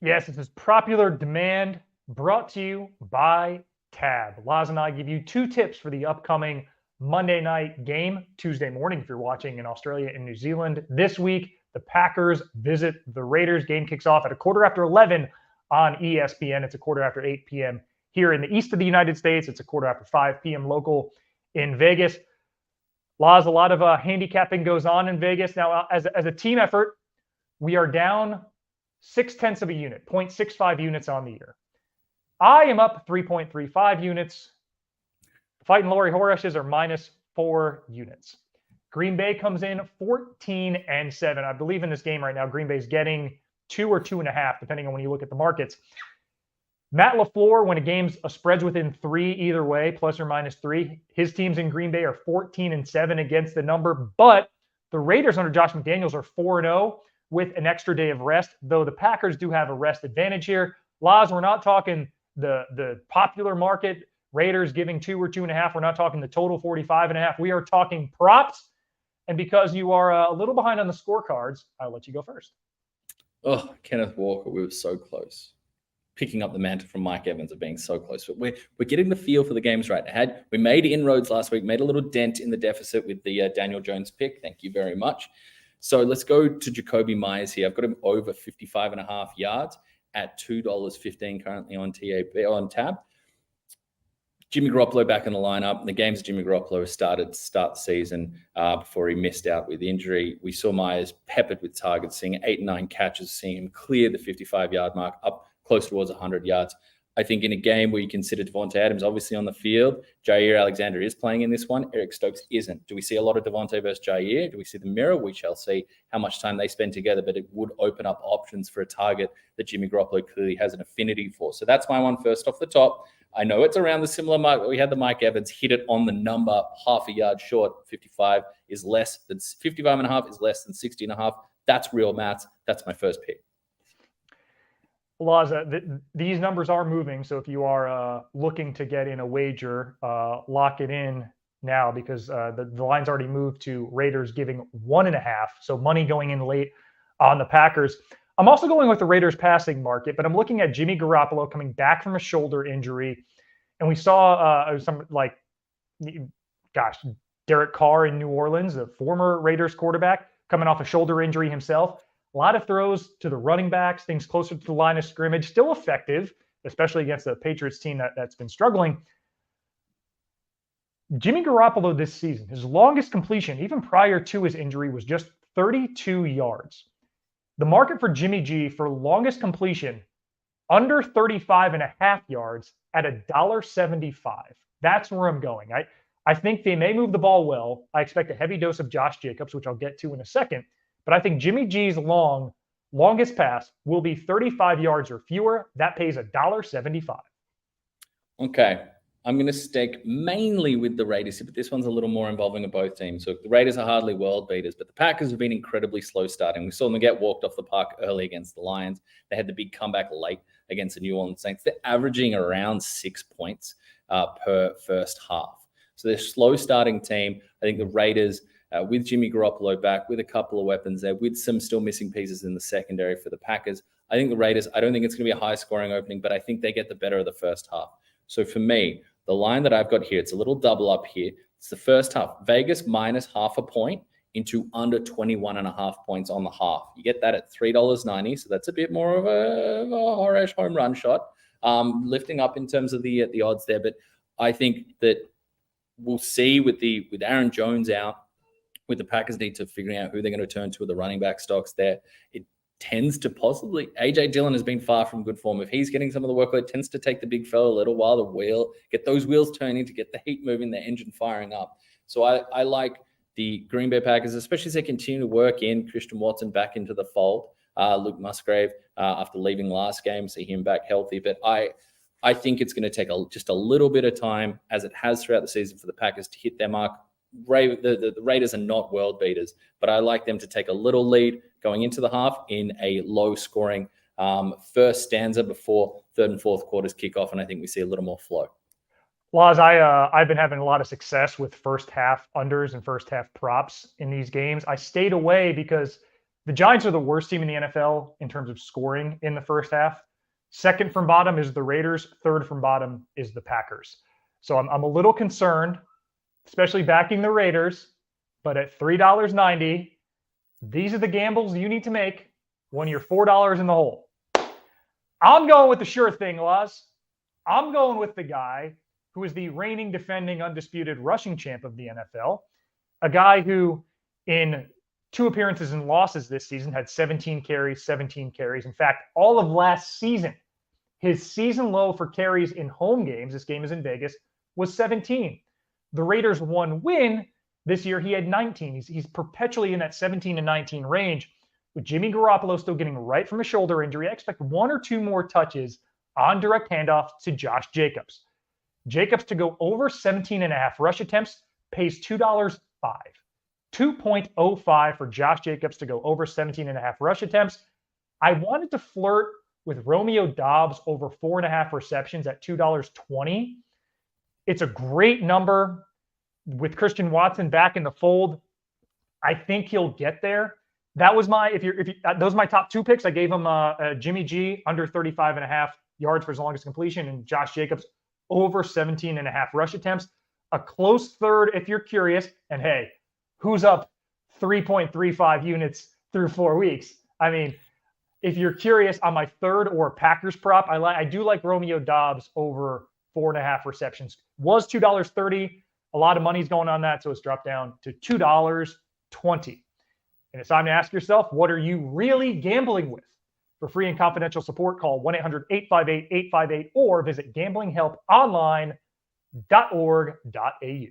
Yes, this is popular demand brought to you by Tab. Laz and I give you 2 tips for the upcoming Monday night game, Tuesday morning if you're watching in Australia and New Zealand. This week, the Packers visit the Raiders. Game kicks off at 11:15 on ESPN. It's 8:15 p.m. here in the east of the United States. It's 5:15 p.m. local in Vegas. Laz, a lot of handicapping goes on in Vegas. Now, as a team effort, we are down 0.6 of a unit, 0.65 units on the year. I am up 3.35 units. Fighting Laurie Horesh are -4 units. Green Bay comes in 14-7. I believe in this game right now, Green Bay's getting 2 or 2.5, depending on when you look at the markets. Matt LaFleur, when a spread's within 3 either way, plus or minus 3, his teams in Green Bay are 14-7 against the number. But the Raiders under Josh McDaniels are 4-0 with an extra day of rest, though the Packers do have a rest advantage here. Laz, we're not talking the popular market, Raiders giving 2 or 2.5. We're not talking the total 45.5. We are talking props. And because you are a little behind on the scorecards, I'll let you go first. Oh, Kenneth Walker, we were so close. Picking up the mantle from Mike Evans of being so close. But we're getting the feel for the games right. We made inroads last week, made a little dent in the deficit with the Daniel Jones pick. Thank you very much. So let's go to Jacoby Myers here. I've got him over 55.5 yards at $2.15 currently on Tab. Jimmy Garoppolo back in the lineup. The games Jimmy Garoppolo started to start the season before he missed out with injury. We saw Myers peppered with targets, seeing 8 and 9 catches, seeing him clear the 55-yard mark, up close towards 100 yards. I think in a game where you consider Devontae Adams obviously on the field, Jair Alexander is playing in this one. Eric Stokes isn't. Do we see a lot of Devontae versus Jair? Do we see the mirror? We shall see how much time they spend together, but it would open up options for a target that Jimmy Garoppolo clearly has an affinity for. So that's my one first off the top. I know it's around the similar mark, but we had the Mike Evans hit it on the number, half a yard short. 55 is less than 55 and a half is less than 60 and a half. That's real maths. That's my first pick. Laza, these numbers are moving. So if you are looking to get in a wager, lock it in now, because the line's already moved to Raiders giving 1.5. So money going in late on the Packers. I'm also going with the Raiders passing market, but I'm looking at Jimmy Garoppolo coming back from a shoulder injury. And we saw Derek Carr in New Orleans, the former Raiders quarterback, coming off a shoulder injury himself. A lot of throws to the running backs, things closer to the line of scrimmage, still effective, especially against the Patriots team that's been struggling. Jimmy Garoppolo this season, his longest completion, even prior to his injury, was just 32 yards. The market for Jimmy G for longest completion, under 35.5 yards at $1.75. That's where I'm going. I think they may move the ball well. I expect a heavy dose of Josh Jacobs, which I'll get to in a second. But I think Jimmy G's longest pass will be 35 yards or fewer. That pays $1.75. Okay. I'm going to stick mainly with the Raiders, but this one's a little more involving of both teams. So the Raiders are hardly world beaters, but the Packers have been incredibly slow starting. We saw them get walked off the park early against the Lions. They had the big comeback late against the New Orleans Saints. They're averaging around 6 points per first half. So they're a slow starting team. I think the Raiders, with Jimmy Garoppolo back, with a couple of weapons there, with some still missing pieces in the secondary for the Packers, I think the Raiders, I don't think it's going to be a high-scoring opening, but I think they get the better of the first half. So for me, the line that I've got here, it's a little double up here. It's the first half. Vegas minus half a point into under 21.5 points on the half. You get that at $3.90, so that's a bit more of a Horesh home run shot, lifting up in terms of the odds there. But I think that we'll see with Aaron Jones out, with the Packers need to figuring out who they're going to turn to with the running back stocks there. It tends to possibly, A.J. Dillon has been far from good form. If he's getting some of the workload, it tends to take the big fella a little while to get those wheels turning, to get the heat moving, the engine firing up. So I like the Green Bay Packers, especially as they continue to work in Christian Watson back into the fold. Luke Musgrave, after leaving last game, see him back healthy. But I think it's going to take just a little bit of time, as it has throughout the season, for the Packers to hit their mark. The Raiders are not world beaters, but I like them to take a little lead going into the half in a low-scoring first stanza before third and fourth quarters kick off, and I think we see a little more flow. Laz, I've been having a lot of success with first half unders and first half props in these games. I stayed away because the Giants are the worst team in the NFL in terms of scoring in the first half. Second from bottom is the Raiders. Third from bottom is the Packers. So I'm a little concerned, especially backing the Raiders. But at $3.90, these are the gambles you need to make when you're $4 in the hole. I'm going with the sure thing, Laz. I'm going with the guy who is the reigning, defending, undisputed rushing champ of the NFL. A guy who, in 2 appearances and losses this season, had 17 carries. In fact, all of last season, his season low for carries in home games, this game is in Vegas, was 17. The Raiders' one win this year, he had 19. He's perpetually in that 17 and 19 range. With Jimmy Garoppolo still getting right from a shoulder injury, I expect 1 or 2 more touches on direct handoff to Josh Jacobs. Jacobs to go over 17.5 rush attempts pays $2.05. 2.05 for Josh Jacobs to go over 17.5 rush attempts. I wanted to flirt with Romeo Doubs over 4.5 receptions at $2.20. It's a great number with Christian Watson back in the fold. I think he'll get there. That was those are my top 2 picks. I gave him Jimmy G under 35.5 yards for his longest completion, and Josh Jacobs over 17.5 rush attempts. A close third, if you're curious. And hey, who's up 3.35 units through 4 weeks? I mean, if you're curious on my third or Packers prop, I do like Romeo Doubs over 4.5 receptions. Was $2.30. A lot of money's going on that, so it's dropped down to $2.20. And it's time to ask yourself, what are you really gambling with? For free and confidential support, call 1-800-858-858 or visit gamblinghelponline.org.au.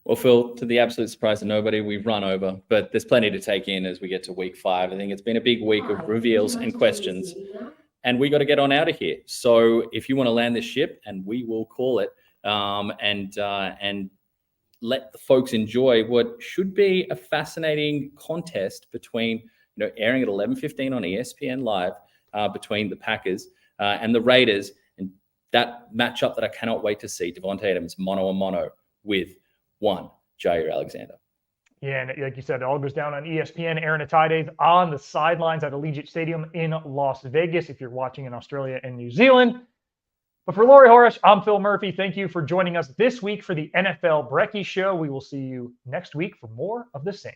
Well, Phil, to the absolute surprise of nobody, we've run over, but there's plenty to take in as we get to week 5. I think it's been a big week of reveals and questions, and we got to get on out of here. So if you want to land this ship, and we will call it, and let the folks enjoy what should be a fascinating contest between, airing at 11:15 on ESPN Live, between the Packers and the Raiders, and that matchup that I cannot wait to see. Devontae Adams mono-a-mono with one Jair Alexander. Yeah, and like you said, it all goes down on ESPN. Aaron Ataides on the sidelines at Allegiant Stadium in Las Vegas if you're watching in Australia and New Zealand. But for Laurie Horesh, I'm Phil Murphy. Thank you for joining us this week for the NFL Brekkie Show. We will see you next week for more of the same.